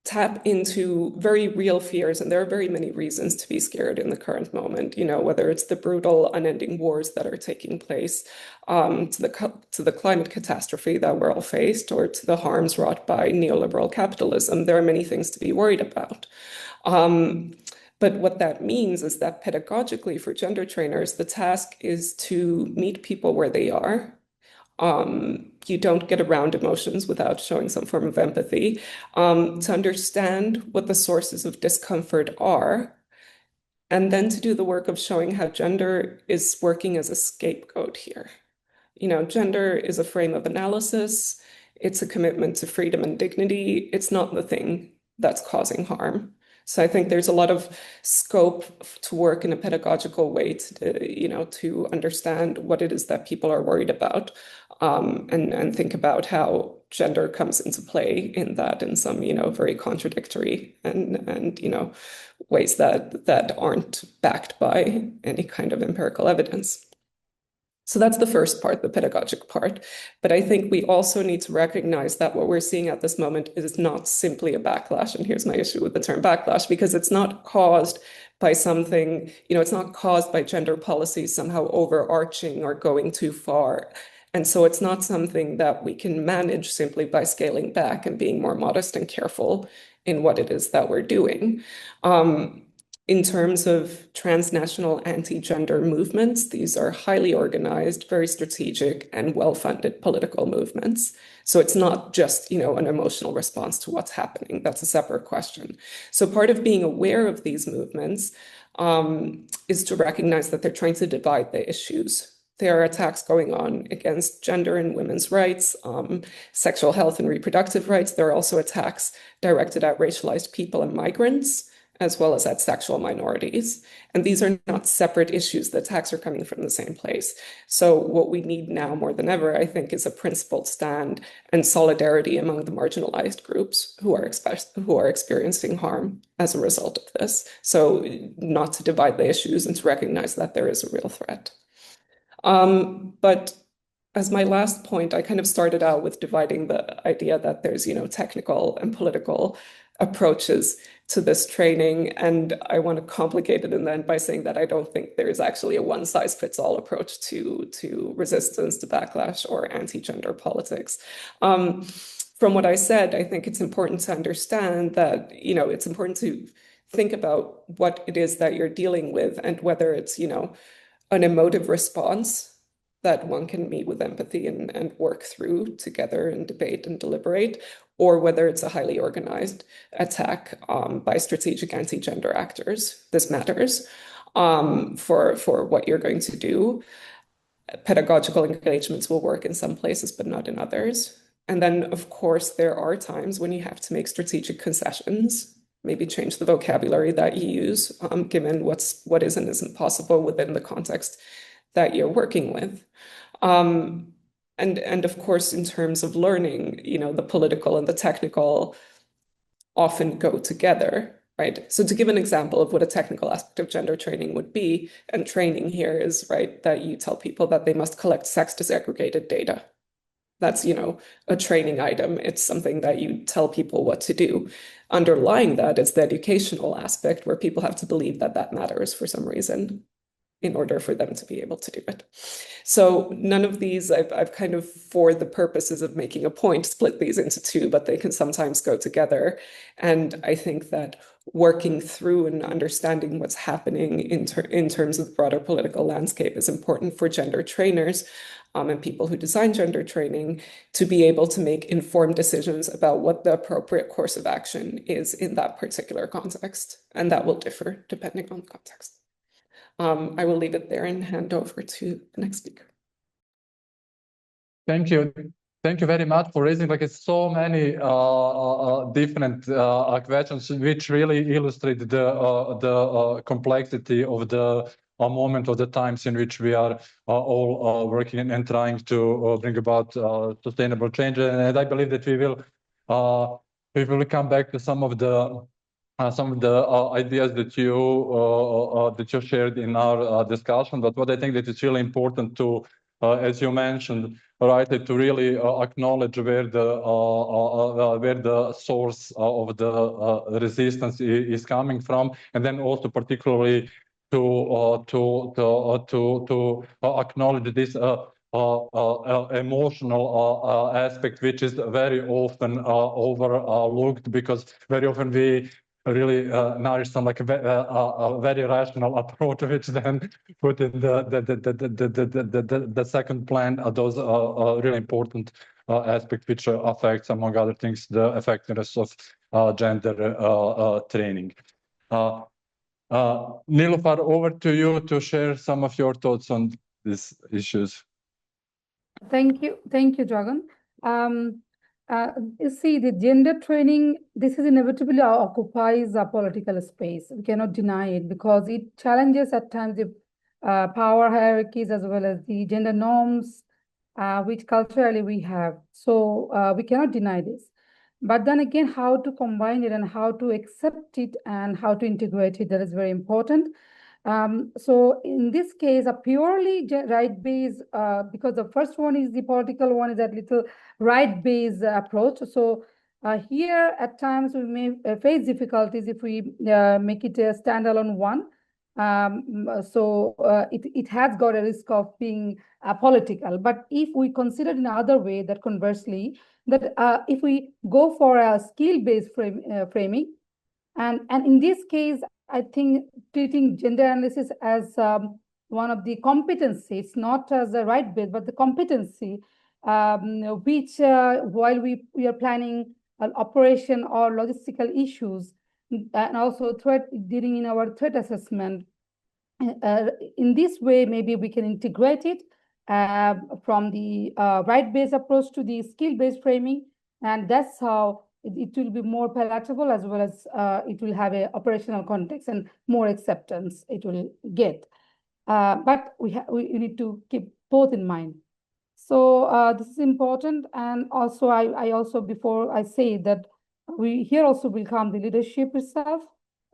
tap into very real fears, and there are very many reasons to be scared in the current moment, whether it's the brutal, unending wars that are taking place, to the climate catastrophe that we're all faced, or to the harms wrought by neoliberal capitalism. There are many things to be worried about. But what that means is that pedagogically for gender trainers, the task is to meet people where they are. You don't get around emotions without showing some form of empathy, to understand what the sources of discomfort are, and then to do the work of showing how gender is working as a scapegoat here. Gender is a frame of analysis. It's a commitment to freedom and dignity. It's not the thing that's causing harm. So I think there's a lot of scope to work in a pedagogical way to understand what it is that people are worried about, and think about how gender comes into play in that in some very contradictory and ways that aren't backed by any kind of empirical evidence. So that's the first part, the pedagogic part. But I think we also need to recognize that what we're seeing at this moment is not simply a backlash. And here's my issue with the term backlash, because it's not caused by something, it's not caused by gender policies somehow overarching or going too far. And so it's not something that we can manage simply by scaling back and being more modest and careful in what it is that we're doing. In terms of transnational anti-gender movements, these are highly organized, very strategic, and well-funded political movements. So it's not just, an emotional response to what's happening. That's a separate question. So part of being aware of these movements is to recognize that they're trying to divide the issues. There are attacks going on against gender and women's rights, sexual health and reproductive rights. There are also attacks directed at racialized people and migrants, as well as at sexual minorities. And these are not separate issues. The attacks are coming from the same place. So what we need now more than ever, I think, is a principled stand and solidarity among the marginalized groups who are experiencing harm as a result of this. So not to divide the issues and to recognize that there is a real threat. But as my last point, I kind of started out with dividing the idea that there's, technical and political approaches to this training. And I want to complicate it in the end by saying that I don't think there is actually a one-size-fits-all approach to resistance, to backlash, or anti-gender politics. From what I said, I think it's important to understand that, it's important to think about what it is that you're dealing with and whether it's, an emotive response that one can meet with empathy and work through together and debate and deliberate, or whether it's a highly organized attack by strategic anti-gender actors. This matters for what you're going to do. Pedagogical engagements will work in some places, but not in others. And then, of course, there are times when you have to make strategic concessions, maybe change the vocabulary that you use, given what is and isn't possible within the context that you're working with. And of course, in terms of learning, the political and the technical often go together, right? So to give an example of what a technical aspect of gender training would be, and training here is, right, that you tell people that they must collect sex disaggregated data. That's, a training item. It's something that you tell people what to do. Underlying that is the educational aspect where people have to believe that that matters for some reason. in order for them to be able to do it. So none of these, I've kind of, for the purposes of making a point, split these into two, but they can sometimes go together. And I think that working through and understanding what's happening in terms of the broader political landscape is important for gender trainers and people who design gender training to be able to make informed decisions about what the appropriate course of action is in that particular context. And that will differ depending on the context. I will leave it there and hand over to the next speaker. Thank you. Thank you very much for raising so many different questions, which really illustrate the complexity of the moment of the times in which we are all working and trying to bring about sustainable change. And I believe that we will come back to some of the ideas that you shared in our discussion. But what I think that is really important to, as you mentioned, right, to really acknowledge where the source of the resistance is coming from, and then also particularly to acknowledge this emotional aspect, which is very often overlooked, because very often we really nourish some a very rational approach, which then put in the second plan those really important aspects which affects, among other things, the effectiveness of gender training. Nilüfer, over to you to share some of your thoughts on these issues. Thank you, Dragan. You see, the gender training, this is inevitably occupies a political space. We cannot deny it, because it challenges at times the power hierarchies as well as the gender norms, which culturally we have. So we cannot deny this. But then again, how to combine it and how to accept it and how to integrate it, that is very important. So in this case, a purely right-based, because the first one is the political one, is that little right-based approach. So here at times we may face difficulties if we make it a standalone one. So it has got a risk of being political. But if we consider in another way, that conversely, that if we go for a skill-based framing, and in this case, I think treating gender analysis as one of the competencies, not as a right base, but the competency, which while we are planning an operation or logistical issues, and also dealing in our threat assessment, in this way, maybe we can integrate it from the right-based approach to the skill-based framing, and that's how it will be more palatable, as well as it will have an operational context and more acceptance it will get. But we need to keep both in mind. So this is important. And also, I also, before I say that, we here also will come the leadership itself,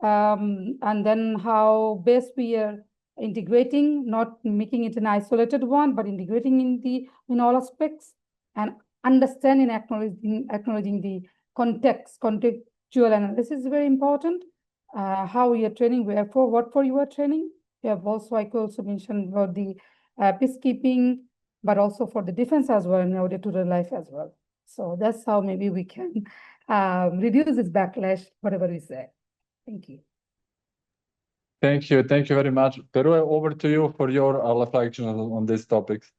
and then how best we are integrating, not making it an isolated one, but integrating in all aspects, and understanding, acknowledging the contextual analysis is very important. How we are training, wherefore, what for you are training. We have also, I could also mention about the peacekeeping, but also for the defense as well, in order to real life as well. So that's how maybe we can reduce this backlash, whatever we say. Thank you. Thank you very much. Peru, over to you for your reflection on these topics.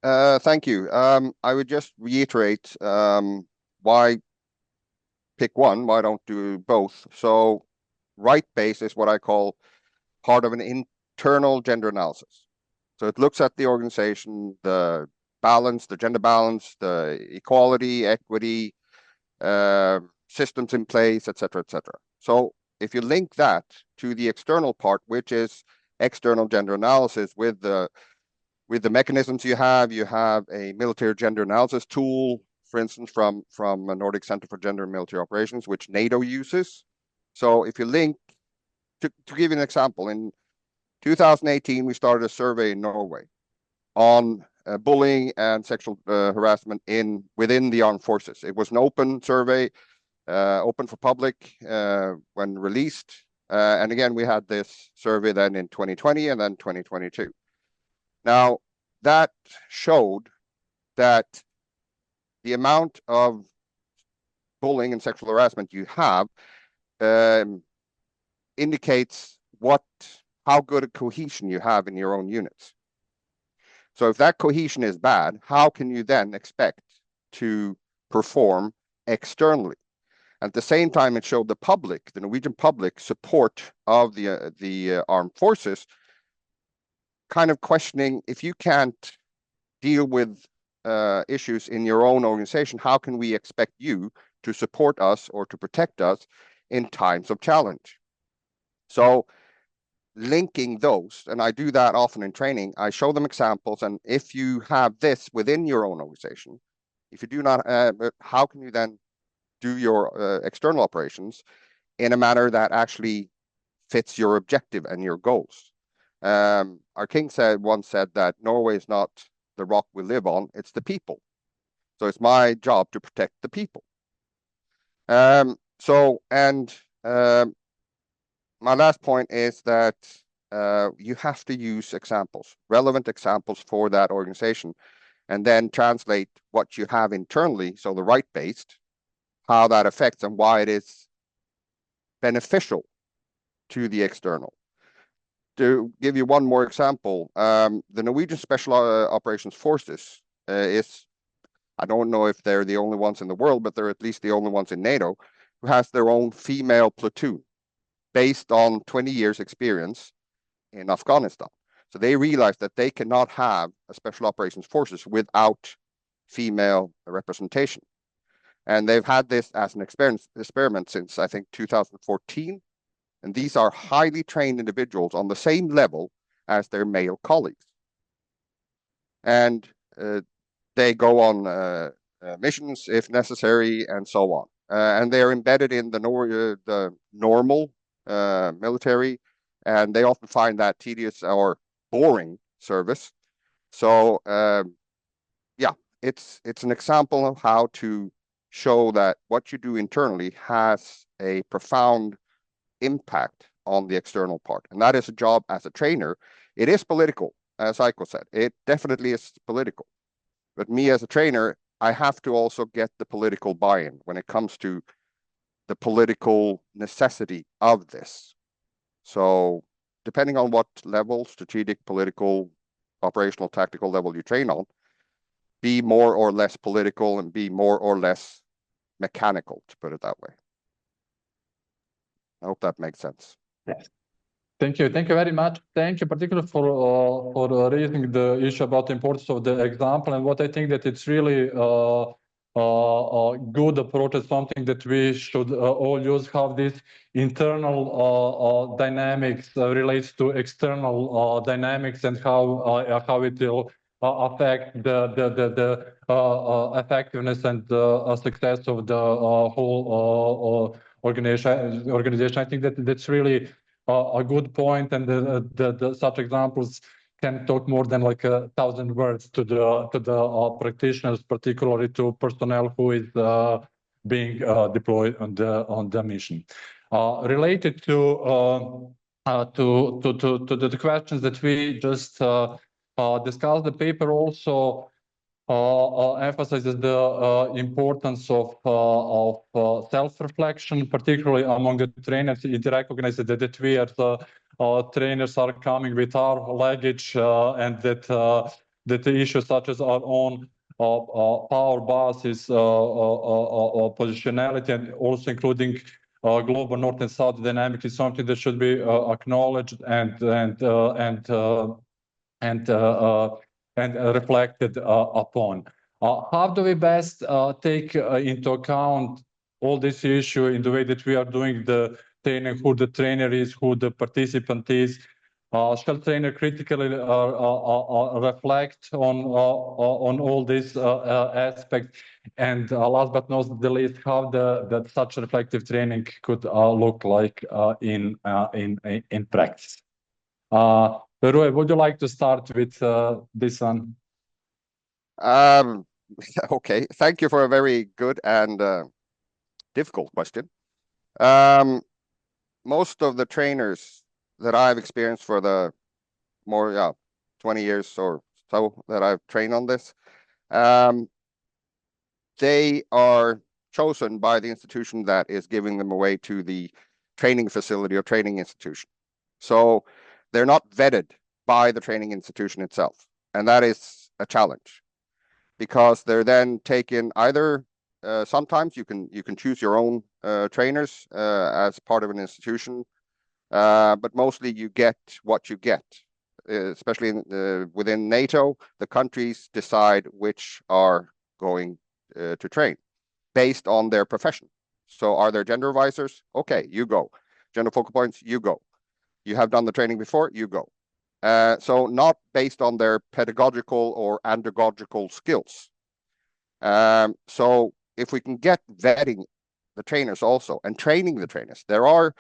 Thank you. I would just reiterate why pick one, why don't do both? So right base is what I call part of an internal gender analysis. So it looks at the organization, the balance, the gender balance, the equality, equity, systems in place, etc., etc. So if you link that to the external part, which is external gender analysis, with the mechanisms you have a military gender analysis tool, for instance, from a Nordic Center for Gender and Military Operations, which NATO uses. So if you link, to give you an example, in 2018, we started a survey in Norway on bullying and sexual harassment within the armed forces. It was an open survey, open for public when released. And again, we had this survey then in 2020 and then 2022. Now, that showed that the amount of bullying and sexual harassment you have indicates how good a cohesion you have in your own units. So if that cohesion is bad, how can you then expect to perform externally? At the same time, it showed the Norwegian public support of the armed forces, kind of questioning, if you can't deal with issues in your own organization, how can we expect you to support us or to protect us in times of challenge? So linking those, and I do that often in training, I show them examples, and if you have this within your own organization, if you do not, how can you then do your external operations in a manner that actually fits your objective and your goals? Our king once said that Norway is not the rock we live on, it's the people. So it's my job to protect the people. My last point is that you have to use examples, relevant examples for that organization, and then translate what you have internally, so the right-based, how that affects and why it is beneficial to the external. To give you one more example, the Norwegian Special Operations Forces I don't know if they're the only ones in the world, but they're at least the only ones in NATO, who has their own female platoon based on 20 years experience in Afghanistan. So they realized that they cannot have a Special Operations Forces without female representation. And they've had this as an experiment since, I think, 2014. And these are highly trained individuals on the same level as their male colleagues. And they go on missions if necessary, and so on. And they're embedded in the normal military, and they often find that tedious or boring service. So yeah, it's an example of how to show that what you do internally has a profound impact on the external part. And that is a job as a trainer. It is political, as Aiko said. It definitely is political. But me as a trainer, I have to also get the political buy-in when it comes to the political necessity of this. So depending on what level, strategic, political, operational, tactical level you train on, be more or less political and be more or less mechanical, to put it that way. I hope that makes sense. Yes. Thank you very much. Thank you particularly for raising the issue about the importance of the example, and what I think that it's really a good approach, is something that we should all use, how this internal dynamics relates to external dynamics, and how it will affect the effectiveness and success of the whole organization. I think that that's really a good point, and the such examples can talk more than like 1,000 words to the practitioners, particularly to personnel who is being deployed on the mission. Related to the questions that we just discussed, the paper also emphasizes the importance of self-reflection, particularly among the trainers. It recognizes that we as trainers are coming with our luggage, and that the issues such as our own power bases, positionality, and also including global north and south dynamics, is something that should be acknowledged and reflected upon. How do we best take into account all this issue in the way that we are doing the training, who the trainer is, who the participant is? Shall trainer critically reflect on all these aspects? And last but not the least, how that such reflective training could look like in practice? Rui, would you like to start with this one? Okay, thank you for a very good and difficult question. most of the trainers that I've experienced for the more 20 years or so that I've trained on this, they are chosen by the institution that is giving them away to the training facility or training institution. So they're not vetted by the training institution itself. And that is a challenge because they're then taken either sometimes you can choose your own trainers as part of an institution, but mostly you get what you get. Especially within NATO, the countries decide which are going to train based on their profession. So are there gender advisors? Okay, you go. Gender focal points, you go. You have done the training before, you go. So not based on their pedagogical or andragogical skills. So if we can get vetting the trainers also and training the trainers, there are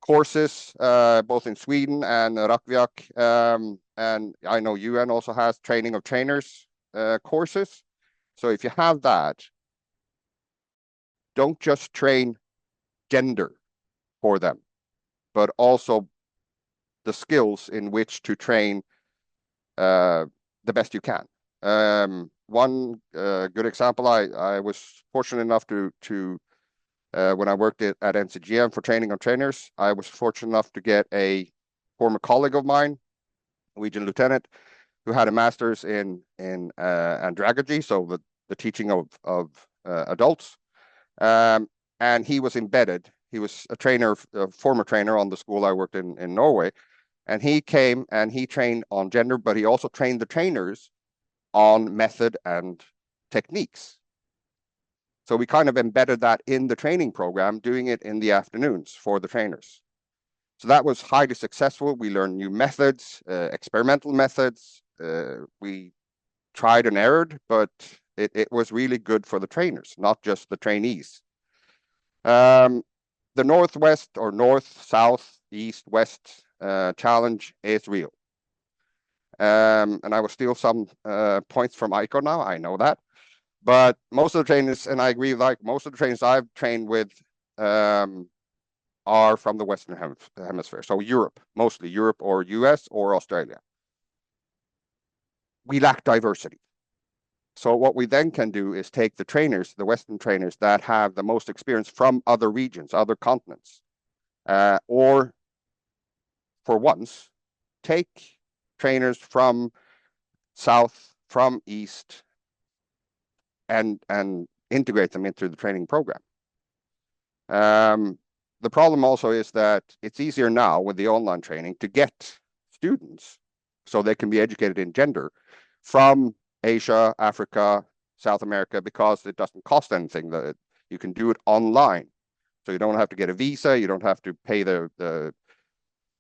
courses both in Sweden and Rakvik, and I know UN also has training of trainers courses. So if you have that, don't just train gender for them, but also the skills in which to train the best you can. One good example, I was fortunate enough to when I worked at NCGM for training of trainers, I was fortunate enough to get a former colleague of mine, Norwegian lieutenant, who had a master's in andragogy, so the teaching of adults. And he was embedded. He was a trainer, a former trainer on the school I worked in Norway. And he came and he trained on gender, but he also trained the trainers on method and techniques. So we kind of embedded that in the training program, doing it in the afternoons for the trainers. So that was highly successful. We learned new methods, experimental methods. We tried and errored, but it was really good for the trainers, not just the trainees. The Northwest or North, South, East, West challenge is real. And I will steal some points from Aiko now, I know that. But most of the trainers, and I agree, like most of the trainers I've trained with are from the Western Hemisphere. So Europe, mostly Europe or US or Australia. We lack diversity. So what we then can do is take the trainers, the Western trainers that have the most experience from other regions, other continents, or for once, take trainers from South, from East, and integrate them into the training program. The problem also is that it's easier now with the online training to get students so they can be educated in gender from Asia, Africa, South America, because it doesn't cost anything. That you can do it online. So you don't have to get a visa, you don't have to pay the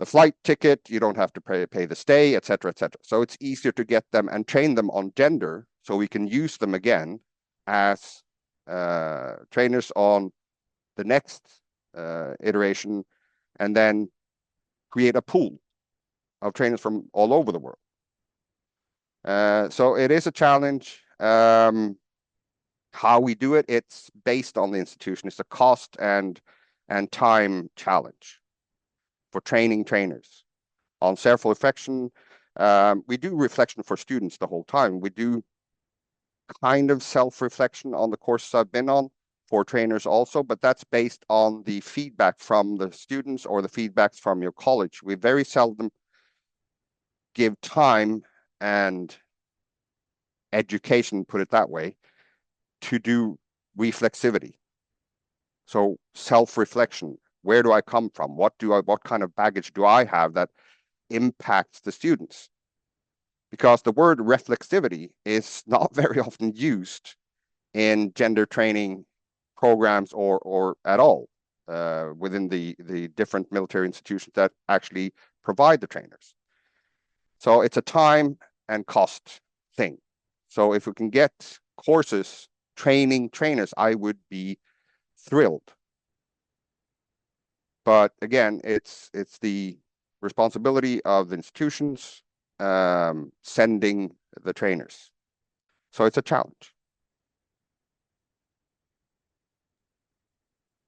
flight ticket, you don't have to pay the stay, etc., etc. So it's easier to get them and train them on gender so we can use them again as trainers on the next iteration, and then create a pool of trainers from all over the world. So it is a challenge. How we do it, it's based on the institution. It's a cost and time challenge for training trainers. On self-reflection, we do reflection for students the whole time. We do kind of self-reflection on the courses I've been on for trainers also, but that's based on the feedback from the students or the feedbacks from your college. We very seldom give time and education, put it that way, to do reflexivity. So self-reflection, where do I come from? What kind of baggage do I have that impacts the students? Because the word reflexivity is not very often used in gender training programs or at all within the different military institutions that actually provide the trainers. So it's a time and cost thing. So if we can get courses training trainers, I would be thrilled. But again, it's the responsibility of the institutions sending the trainers. So it's a challenge.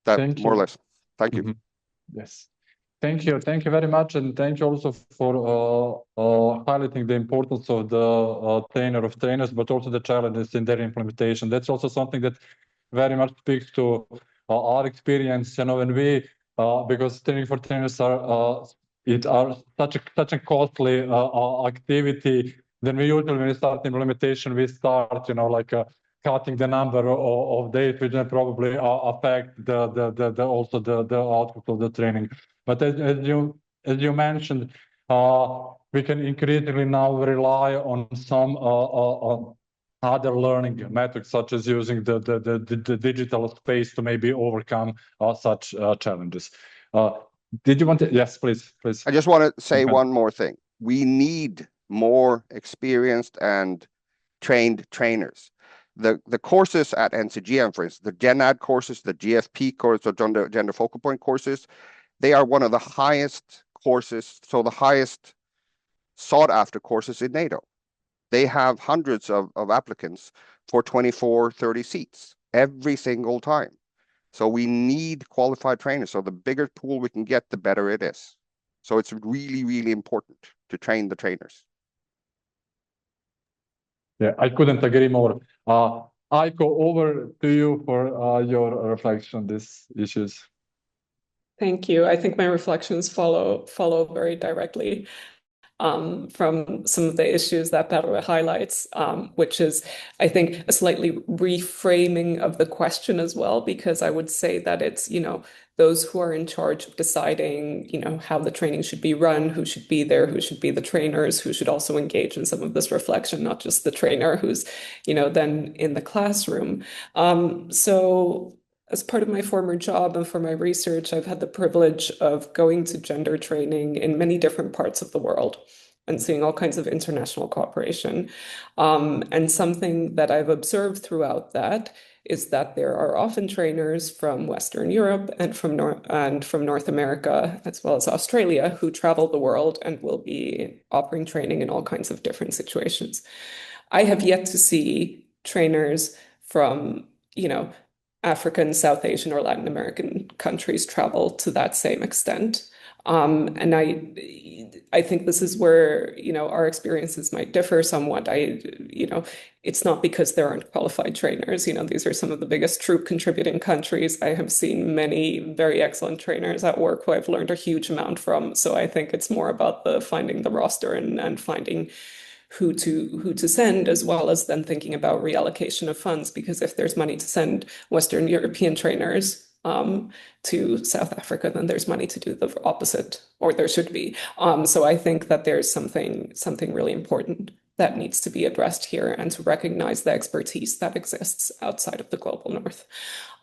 That Thank more or you. less. Thank you. Yes. Thank you very much, and thank you also for highlighting the importance of the trainer of trainers, but also the challenges in their implementation. That's also something that very much speaks to our experience. You know, when we because training for trainers are such a costly activity. Then we usually, when we start implementation, we start, you know, like cutting the number of days, which then probably affect the also the output of the training. But as you mentioned, we can increasingly now rely on some other learning methods, such as using the digital space to maybe overcome such challenges. Did you want to? Yes, please. I just want to say Okay. one more thing. We need more experienced and trained trainers. The courses at NCGM, for instance, the GenAd courses, the GFP courses, or gender focal point courses, they are one of the highest courses, so the highest sought after courses in NATO. They have hundreds of applicants for 24, 30 seats every single time. So we need qualified trainers. So the bigger pool we can get, the better it is. So it's really, really important to train the trainers. Yeah, I couldn't agree more. Aiko, over to you for your reflection on these issues. Thank you. I think my reflections follow very directly from some of the issues that Paolo highlights, which is, I think, a slightly reframing of the question as well, because I would say that it's, you know, those who are in charge of deciding, you know, how the training should be run, who should be there, who should be the trainers, who should also engage in some of this reflection, not just the trainer who's, you know, then in the classroom. So as part of my former job and for my research, I've had the privilege of going to gender training in many different parts of the world and seeing all kinds of international cooperation. And something that I've observed throughout that is that there are often trainers from Western Europe and from North America, as well as Australia, who travel the world and will be offering training in all kinds of different situations. I have yet to see trainers from, you know, African, South Asian, or Latin American countries travel to that same extent. And I think this is where, you know, our experiences might differ somewhat. You know, it's not because there aren't qualified trainers. You know, these are some of the biggest troop contributing countries. I have seen many very excellent trainers at work who I've learned a huge amount from. So I think it's more about finding the roster and finding who to send, as well as then thinking about reallocation of funds, because if there's money to send Western European trainers to South Africa, then there's money to do the opposite, or there should be. So I think that there's something really important that needs to be addressed here, and to recognize the expertise that exists outside of the global north.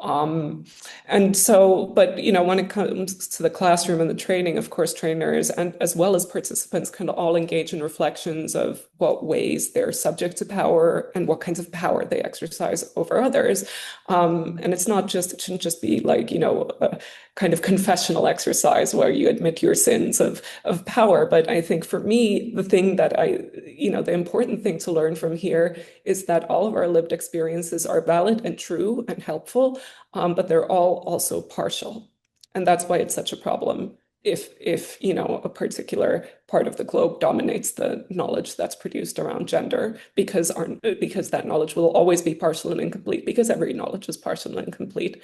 And so, but, you know, when it comes to the classroom and the training, of course, trainers and as well as participants can all engage in reflections of what ways they're subject to power and what kinds of power they exercise over others. And it shouldn't just be like, you know, a kind of confessional exercise where you admit your sins of power. But I think for me, the thing that the important thing to learn from here is that all of our lived experiences are valid and true and helpful, but they're all also partial. And that's why it's such a problem if you know, a particular part of the globe dominates the knowledge that's produced around gender, because that knowledge will always be partial and incomplete, because every knowledge is partial and incomplete.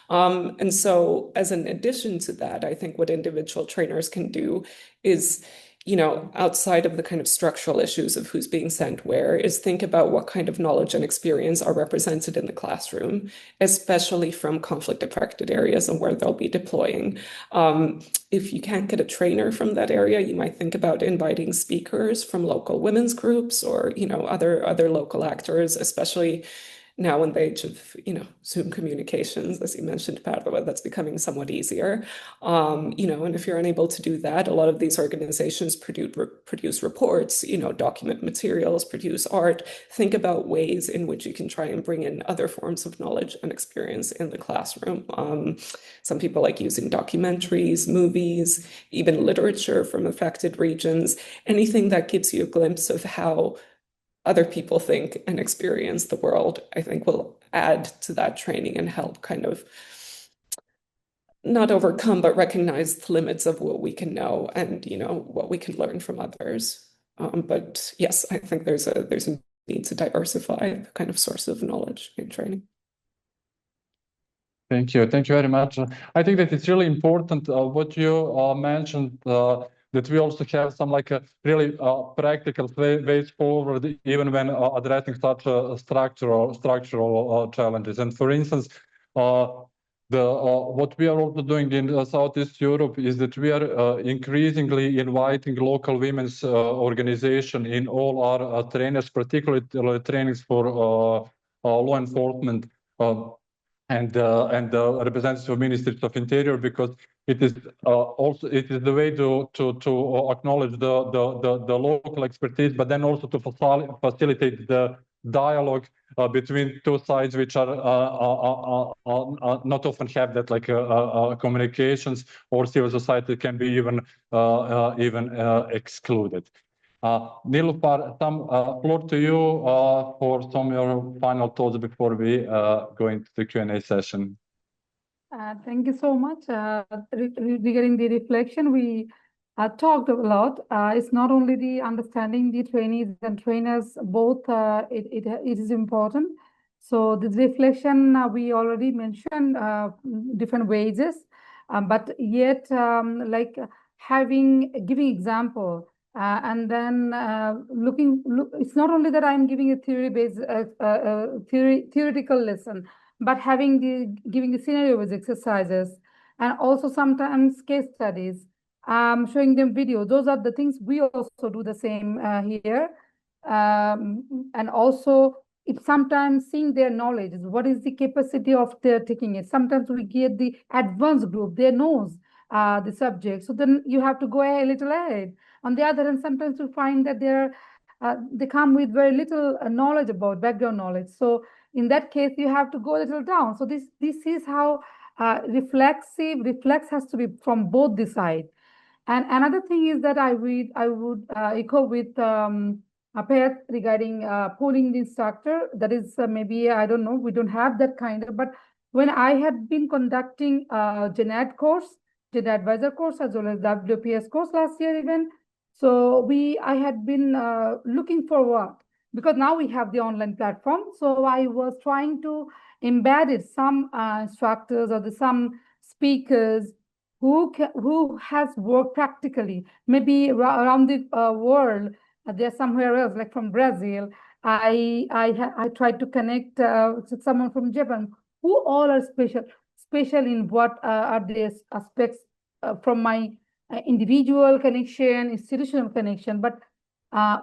And so as an addition to that, I think what individual trainers can do is, you know, outside of the kind of structural issues of who's being sent where, is think about what kind of knowledge and experience are represented in the classroom, especially from conflict-affected areas and where they'll be deploying. If you can't get a trainer from that area, you might think about inviting speakers from local women's groups, or, you know, other local actors, especially now in the age of, you know, Zoom communications, as you mentioned, Padua, that's becoming somewhat easier. You know, and if you're unable to do that, a lot of these organizations produce reports, you know, document materials, produce art. Think about ways in which you can try and bring in other forms of knowledge and experience in the classroom. Some people like using documentaries, movies, even literature from affected regions, anything that gives you a glimpse of how other people think and experience the world, I think will add to that training and help kind of not overcome, but recognize the limits of what we can know and, what we can learn from others. But yes, I think there's a need to diversify the kind of source of knowledge in training. Thank you. Thank you very much. I think that it's really important what you mentioned, that we also have some really practical ways forward, even when addressing such structural challenges. And for instance, what we are also doing in Southeast Europe is that we are increasingly inviting local women's organization in all our trainers, particularly trainings for law enforcement and representatives of ministries of interior, because it is the way to acknowledge the local expertise, but then also to facilitate the dialogue between two sides, which are not often have that communications, or civil society can be even excluded. Nilüfer, floor to you for some of your final thoughts before we go into the Q&A session. Thank you so much. Regarding the reflection, we talked a lot. It's not only the understanding the trainees and trainers, both it is important. So this reflection, we already mentioned different ways, but yet giving example. And then it's not only that I'm giving a theory-based theoretical lesson, but giving the scenario-based exercises, and also sometimes case studies, showing them videos. Those are the things we also do the same here. And also, it's sometimes seeing their knowledge. What is the capacity of their taking it? Sometimes we get the advanced group, they knows the subject. So then you have to go a little ahead. On the other hand, sometimes we find that they come with very little knowledge about background knowledge. So in that case, you have to go a little down. So this is how reflex has to be from both the sides. And another thing is that I would echo with Payat regarding pooling the instructor. That is maybe, I don't know, we don't have that kind of, but when I had been conducting GenAd course, Gen Advisor course, as well as WPS course last year even, so I had been looking for what, because now we have the online platform. So I was trying to embed some instructors or some speakers who has worked practically, maybe around the world. They're somewhere else, like from Brazil. I tried to connect with someone from Japan, who all are special in what are the aspects from my individual connection, institutional connection, but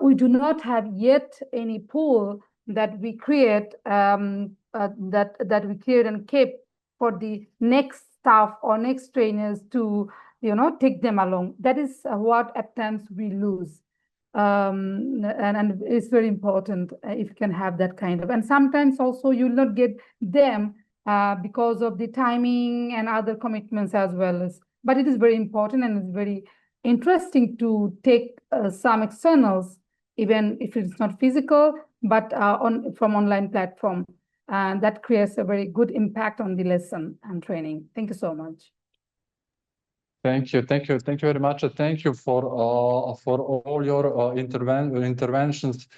we do not have yet any pool that we create that we create and keep for the next staff or next trainers to take them along. That is what at times we lose. And it's very important if you can have that kind of, and sometimes also you'll not get them because of the timing and other commitments as well as, but it is very important and it's very interesting to take some externals, even if it's not physical, but from online platform. And that creates a very good impact on the lesson and training. Thank you so much. Thank you very much. Thank you for all your interventions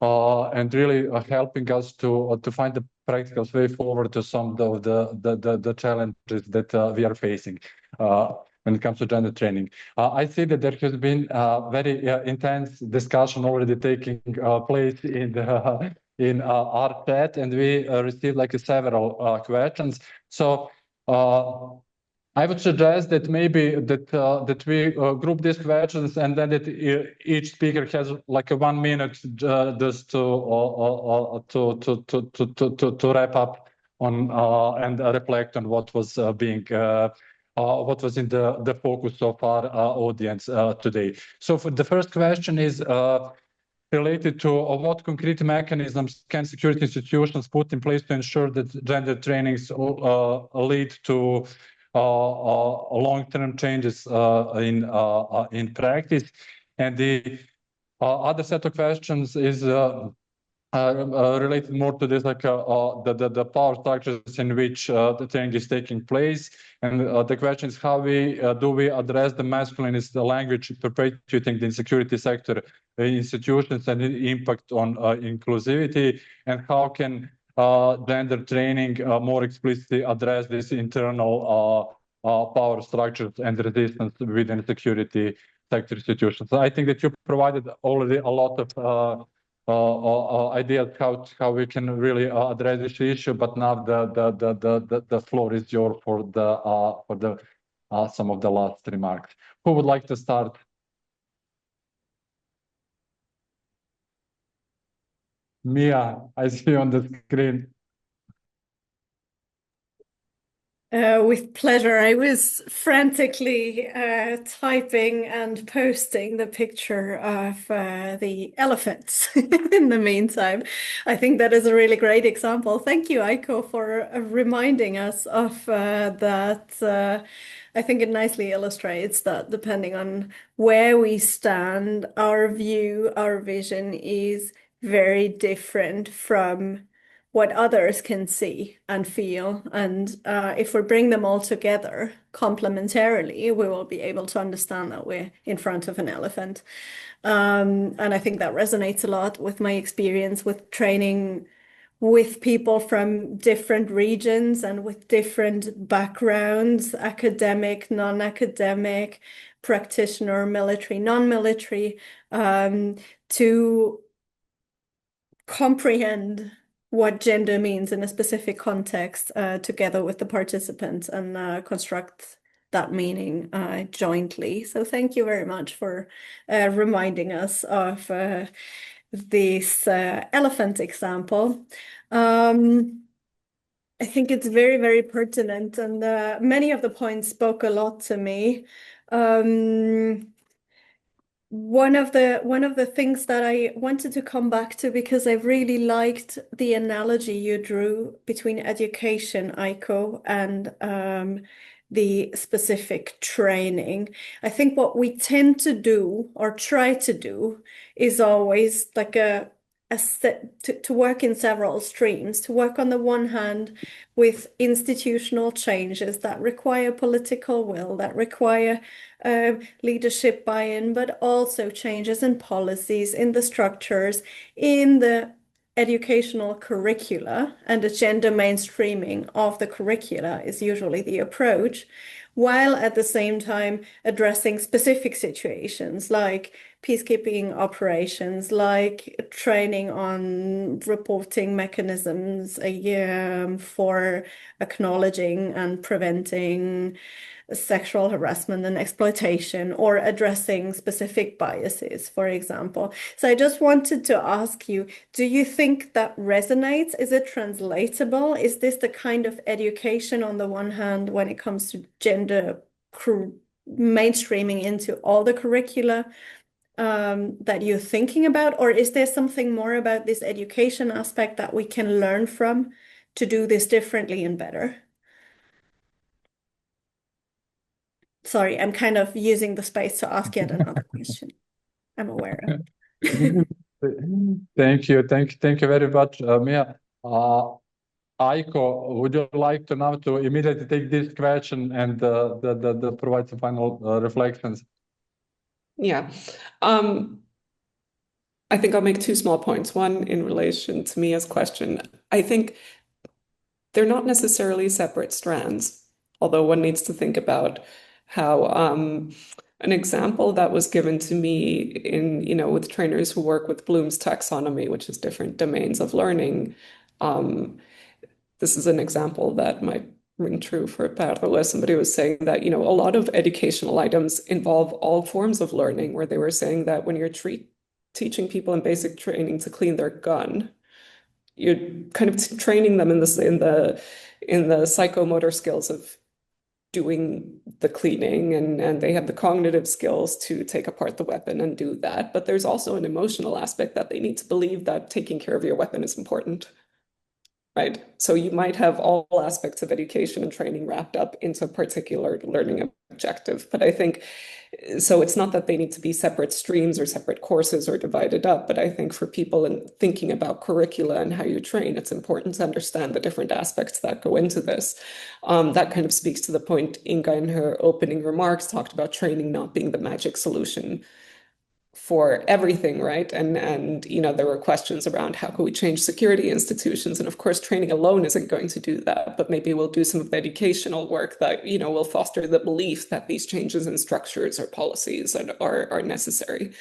and really helping us to find the practical way forward to some of the challenges that we are facing when it comes to gender training. I see that there has been a very intense discussion already taking place in our chat, and we received several questions. So I would suggest that maybe that we group these questions, and then that each speaker has 1 minute just to wrap up on and reflect on what was what was in the focus of our audience today. So for the first question is related to what concrete mechanisms can security institutions put in place to ensure that gender trainings lead to long-term changes in practice. And the other set of questions is related more to this, like the power structures in which the training is taking place. And the question is, how do we address the masculinist language perpetuating the insecurity sector institutions and the impact on inclusivity, and how can gender training more explicitly address this internal power structures and resistance within security sector institutions. So I think that you provided already a lot of ideas how we can really address this issue, but now the floor is yours for the some of the last remarks. Who would like to start? Mia, I see you on the screen. With pleasure. I was frantically typing and posting the picture of the elephants in the meantime. I think that is a really great example. Thank you, Aiko, for reminding us of that. I think it nicely illustrates that depending on where we stand, our view, our vision is very different from what others can see and feel. And if we bring them all together complementarily, we will be able to understand that we're in front of an elephant. And I think that resonates a lot with my experience with training with people from different regions and with different backgrounds, academic, non-academic, practitioner, military, non-military, to comprehend what gender means in a specific context together with the participants and construct that meaning jointly. So thank you very much for reminding us of this elephant example. I think it's very, very pertinent, and many of the points spoke a lot to me. One of the things that I wanted to come back to, because I really liked the analogy you drew between education, Aiko, and the specific training. I think what we tend to do or try to do is always like to work in several streams, to work on the one hand with institutional changes that require political will, that require leadership buy-in, but also changes in policies, in the structures, in the educational curricula, and the gender mainstreaming of the curricula is usually the approach, while at the same time addressing specific situations like peacekeeping operations, like training on reporting mechanisms for acknowledging and preventing sexual harassment and exploitation, or addressing specific biases, for example. So I just wanted to ask you, do you think that resonates? Is it translatable? Is this the kind of education on the one hand when it comes to gender mainstreaming into all the curricula that you're thinking about? Or is there something more about this education aspect that we can learn from to do this differently and better? Sorry, I'm kind of using the space to ask yet another question. I'm aware of it. Thank you very much, Mia. Aiko, would you like to now to immediately take this question and provide some final reflections? Yeah. I think I'll make two small points. One in relation to Mia's question. I think they're not necessarily separate strands, although one needs to think about how an example that was given to me in, with trainers who work with Bloom's taxonomy, which is different domains of learning. This is an example that might ring true for Perle. Somebody was saying that, a lot of educational items involve all forms of learning, where they were saying that when you're teaching people in basic training to clean their gun, you're kind of training them in the psychomotor skills of doing the cleaning, and they have the cognitive skills to take apart the weapon and do that. But there's also an emotional aspect that they need to believe that taking care of your weapon is important. right? So you might have all aspects of education and training wrapped up into a particular learning objective. But I think, so it's not that they need to be separate streams or separate courses or divided up, but I think for people in thinking about curricula and how you train, it's important to understand the different aspects that go into this. That kind of speaks to the point Inga in her opening remarks talked about training not being the magic solution for everything, right? And you know, there were questions around how can we change security institutions? And of course, training alone isn't going to do that, but maybe we'll do some of the educational work that, you know, will foster the belief that these changes in structures or policies are necessary,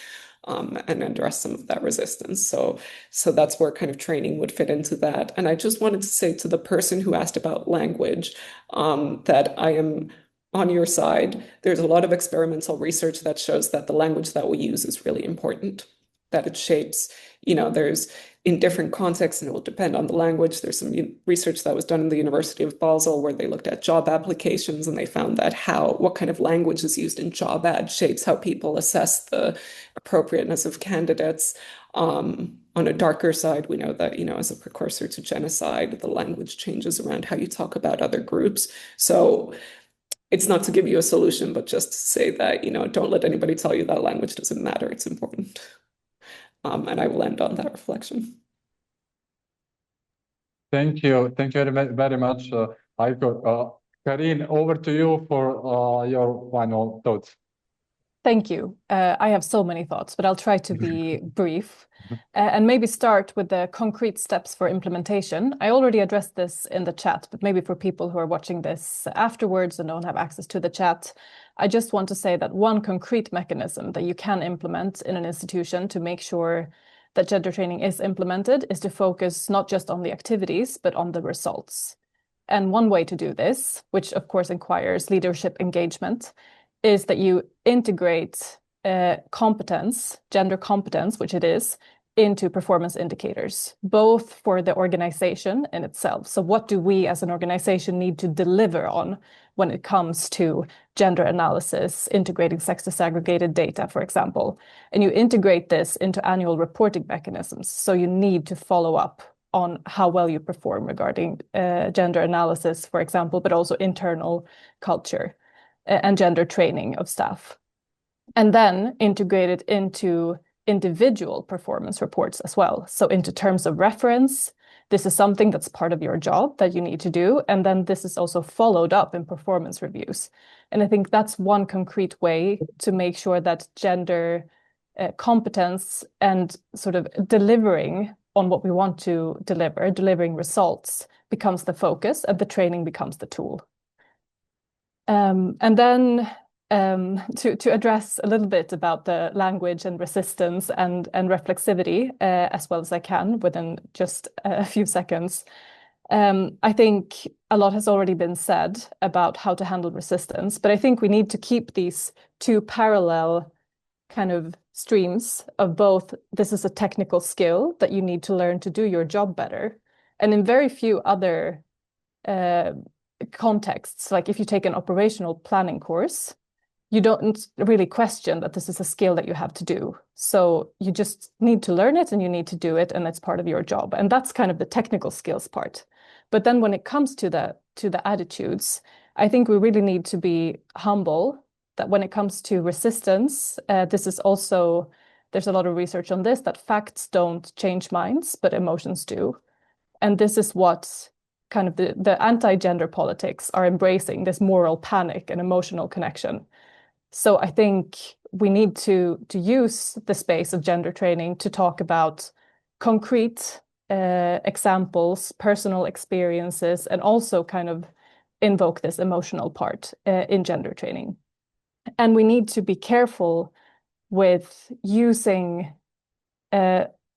and address some of that resistance. So that's where kind of training would fit into that. And I just wanted to say to the person who asked about language, that I am on your side. There's a lot of experimental research that shows that the language that we use is really important, that it shapes, you know, there's in different contexts, and it will depend on the language. There's some research that was done in the University of Basel where they looked at job applications, and they found that what kind of language is used in job ads shapes how people assess the appropriateness of candidates. On a darker side, we know that, you know, as a precursor to genocide, the language changes around how you talk about other groups. So it's not to give you a solution, but just to say that, you know, don't let anybody tell you that language doesn't matter. It's important. And I will end on that reflection. Thank you. Thank you very much, Aiko. Karine, over to you for your final thoughts. Thank you. I have so many thoughts, but I'll try to be brief and maybe start with the concrete steps for implementation. I already addressed this in the chat, but maybe for people who are watching this afterwards and don't have access to the chat, I just want to say that one concrete mechanism that you can implement in an institution to make sure that gender training is implemented is to focus not just on the activities, but on the results. And one way to do this, which of course requires leadership engagement, is that you integrate competence, gender competence, which it is, into performance indicators, both for the organization in itself. So what do we as an organization need to deliver on when it comes to gender analysis, integrating sex disaggregated data, for example? And you integrate this into annual reporting mechanisms. So you need to follow up on how well you perform regarding gender analysis, for example, but also internal culture and gender training of staff. And then integrate it into individual performance reports as well. So into terms of reference, this is something that's part of your job that you need to do. And then this is also followed up in performance reviews. And I think that's one concrete way to make sure that gender competence and sort of delivering on what we want to deliver, delivering results, becomes the focus, and the training becomes the tool. And then to address a little bit about the language and resistance and reflexivity as well as I can within just a few seconds. I think a lot has already been said about how to handle resistance, but I think we need to keep these two parallel kind of streams of both. This is a technical skill that you need to learn to do your job better. And in very few other contexts, like if you take an operational planning course, you don't really question that this is a skill that you have to do. So you just need to learn it and you need to do it, and it's part of your job. And that's kind of the technical skills part. But then when it comes to the attitudes, I think we really need to be humble that when it comes to resistance, this is also, there's a lot of research on this, that facts don't change minds, but emotions do. And this is what kind of the anti-gender politics are embracing, this moral panic and emotional connection. So I think we need to use the space of gender training to talk about concrete examples, personal experiences, and also kind of invoke this emotional part in gender training. And we need to be careful with using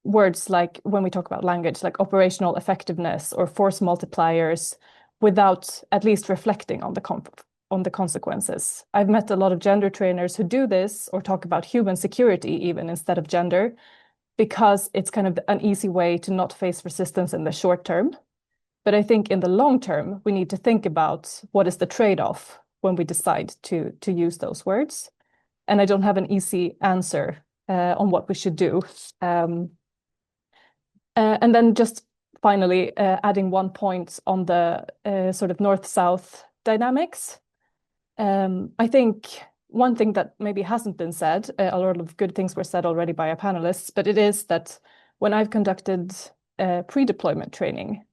words like, when we talk about language, like operational effectiveness or force multipliers, without at least reflecting on the consequences. I've met a lot of gender trainers who do this or talk about human security even instead of gender, because it's kind of an easy way to not face resistance in the short term. But I think in the long term, we need to think about what is the trade-off when we decide to use those words. And I don't have an easy answer on what we should do. And then just finally, adding one point on the sort of north-south dynamics. I think one thing that maybe hasn't been said, a lot of good things were said already by our panelists, but it is that when I've conducted pre-deployment training,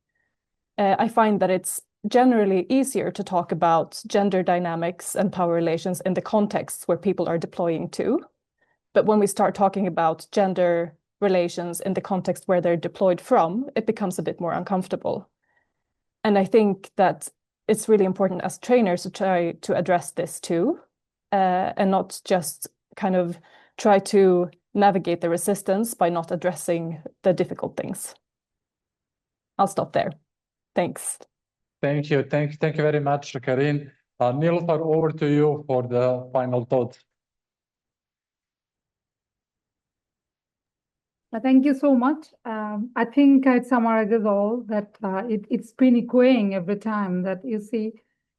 I find that it's generally easier to talk about gender dynamics and power relations in the contexts where people are deploying to. But when we start talking about gender relations in the context where they're deployed from, it becomes a bit more uncomfortable. And I think that it's really important as trainers to try to address this too, and not just kind of try to navigate the resistance by not addressing the difficult things. I'll stop there. Thanks. Thank you. Thank you very much, Karin. Nilüfer, over to you for the final thoughts. Thank you so much. I think it summarizes all that it's been echoing every time that you see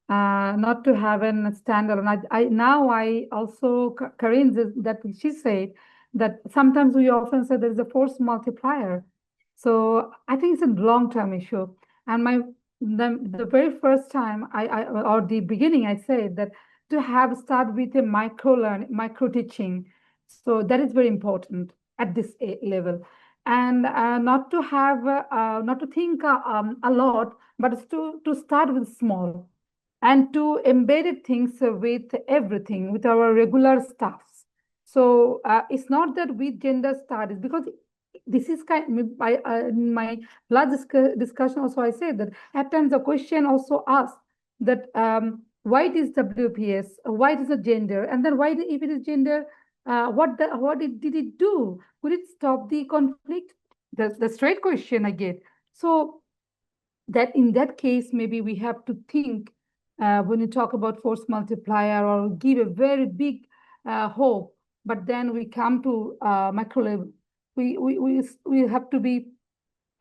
not to have a standalone. I also, Karin, that she said that sometimes we often say there is a force multiplier. So I think it's a long-term issue. And the very first time or the beginning, I said that to have start with a micro teaching. So that is very important at this level, and not to have not to think a lot, but to start with small and to embed things with everything, with our regular staffs. So it's not that with gender studies, because this is in my last discussion also I said that at times the question also asked that why it is WPS, why it is a gender, and then why if it is gender, what did it do? Could it stop the conflict? The straight question I get. So that in that case, maybe we have to think when you talk about force multiplier or give a very big hope, but then we come to macro level. We have to be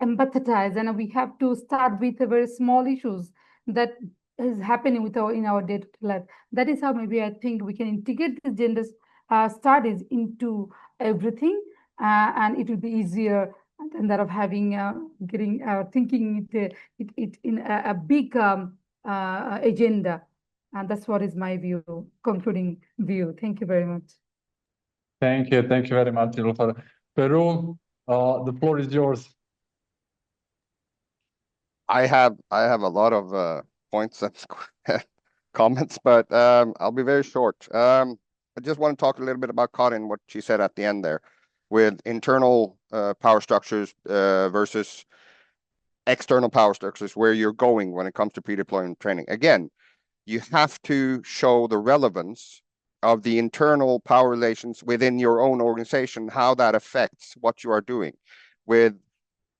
empathized, and we have to start with the very small issues that is happening in our day-to-day life. That is how maybe I think we can integrate the gender studies into everything, and it will be easier than that of having thinking it in a big agenda. And that's what is my view, concluding view. Thank you very much. Thank you very much, Nilüfer. Peru, the floor is yours. I have a lot of points and comments, but I'll be very short. I just want to talk a little bit about Karin, what she said at the end there, with internal power structures versus external power structures, where you're going when it comes to pre-deployment training. Again, you have to show the relevance of the internal power relations within your own organization, how that affects what you are doing, with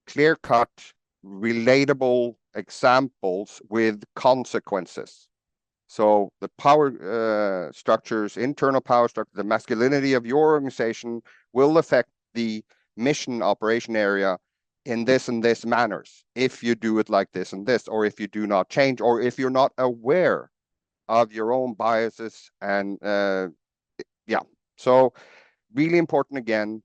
clear-cut, relatable examples with consequences. So the power structures, internal power structure, the masculinity of your organization will affect the mission operation area in this and this manners, if you do it like this and this, or if you do not change, or if you're not aware of your own biases. And yeah, so really important, again,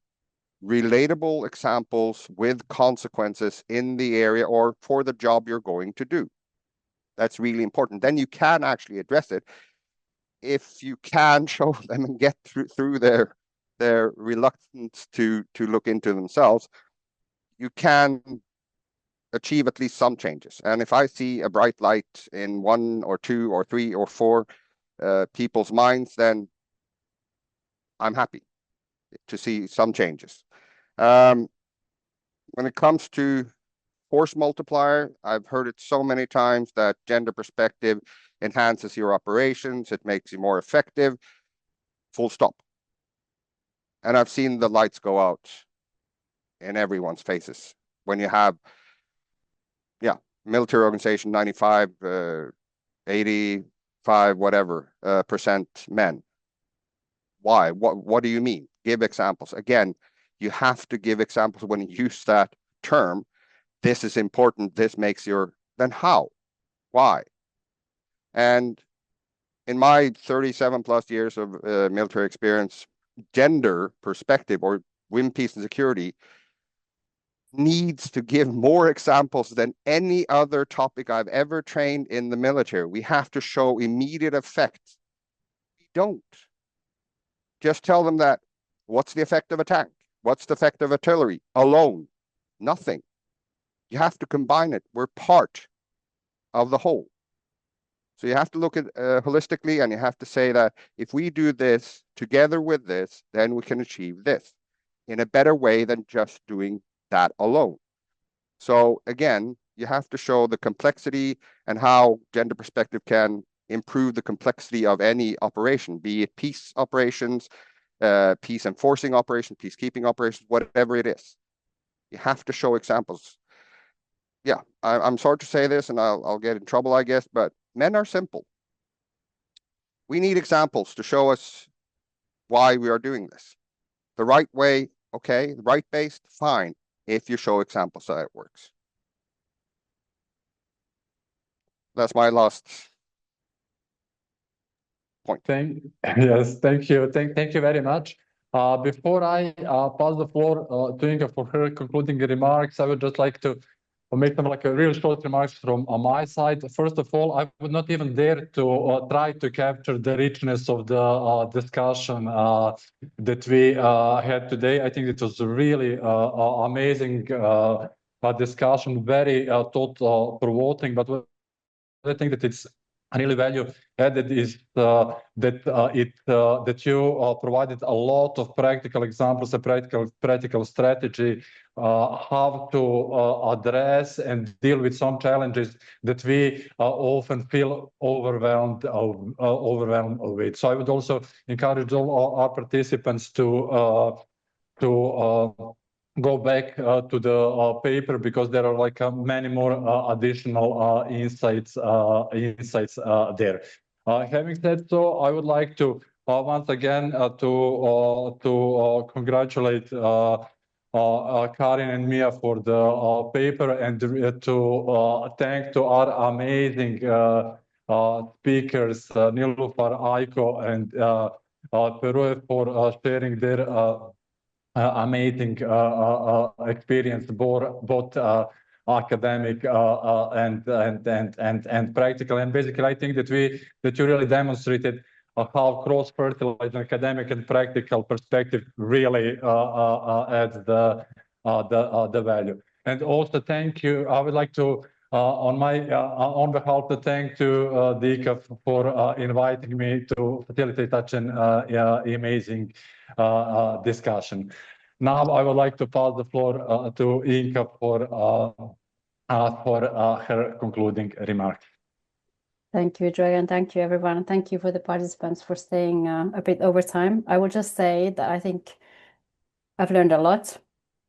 relatable examples with consequences in the area or for the job you're going to do. That's really important. Then you can actually address it. If you can show them and get through their reluctance to look into themselves, you can achieve at least some changes. And if I see a bright light in 1 or 2 or 3 or 4 people's minds, then I'm happy to see some changes. When it comes to force multiplier, I've heard it so many times that gender perspective enhances your operations, it makes you more effective, full stop. And I've seen the lights go out in everyone's faces when you have, military organization 95, 85, whatever percent men. Why? What do you mean? Give examples. Again, you have to give examples when you use that term. This is important. This makes then how? Why? And in my 37 plus years of military experience, gender perspective or women, peace and security needs to give more examples than any other topic I've ever trained in the military. We have to show immediate effect. We don't. Just tell them that, what's the effect of a tank? What's the effect of artillery? Alone, nothing. You have to combine it. We're part of the whole. So you have to look at holistically, and you have to say that if we do this together with this, then we can achieve this in a better way than just doing that alone. So again, you have to show the complexity and how gender perspective can improve the complexity of any operation, be it peace operations, peace enforcing operations, peacekeeping operations, whatever it is. You have to show examples. Yeah, I'm sorry to say this, and I'll get in trouble, I guess, but men are simple. We need examples to show us why we are doing this. The right way, okay, the right-based, fine, if you show examples that it works. That's my last point. Yes, thank you. Thank you very much. Before I pass the floor to Inga for her concluding remarks, I would just like to make some like a real short remarks from my side. First of all, I would not even dare to try to capture the richness of the discussion that we had today. I think it was a really amazing discussion, very thought-provoking, but I think that it's really value added is that you provided a lot of practical examples, a practical strategy how to address and deal with some challenges that we often feel overwhelmed with. So I would also encourage all our participants to go back to the paper, because there are like many more additional insights there. Having said so, I would like to once again to congratulate Karin and Mia for the paper, and to thank to our amazing speakers, Nilufar, Aiko, and Peru, for sharing their amazing experience, both academic and practical. And basically, I think that you really demonstrated how cross-fertilized academic and practical perspective really adds the value. And also, thank you. I would like to, on behalf to thank to Dika for inviting me to facilitate such an amazing discussion. Now I would like to pass the floor to Inka for her concluding remarks. Thank you, Dragan. Thank you, everyone. Thank you for the participants for staying a bit over time. I will just say that I think I've learned a lot,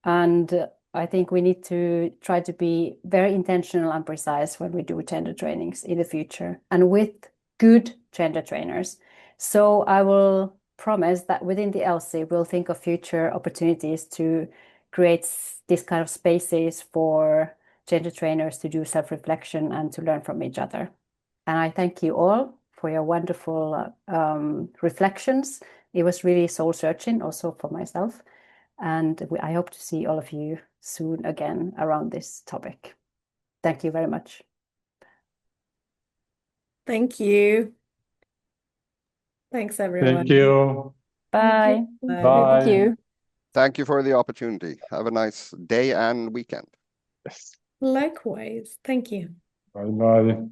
and I think we need to try to be very intentional and precise when we do gender trainings in the future, and with good gender trainers. So I will promise that within the LC, we'll think of future opportunities to create this kind of spaces for gender trainers to do self-reflection and to learn from each other. And I thank you all for your wonderful reflections. It was really soul-searching also for myself. And I hope to see all of you soon again around this topic. Thank you very much. Thank you. Thanks, everyone. Thank you. Bye. Bye. Bye. Thank you. Thank you for the opportunity. Have a nice day and weekend. Likewise. Thank you. Bye-bye.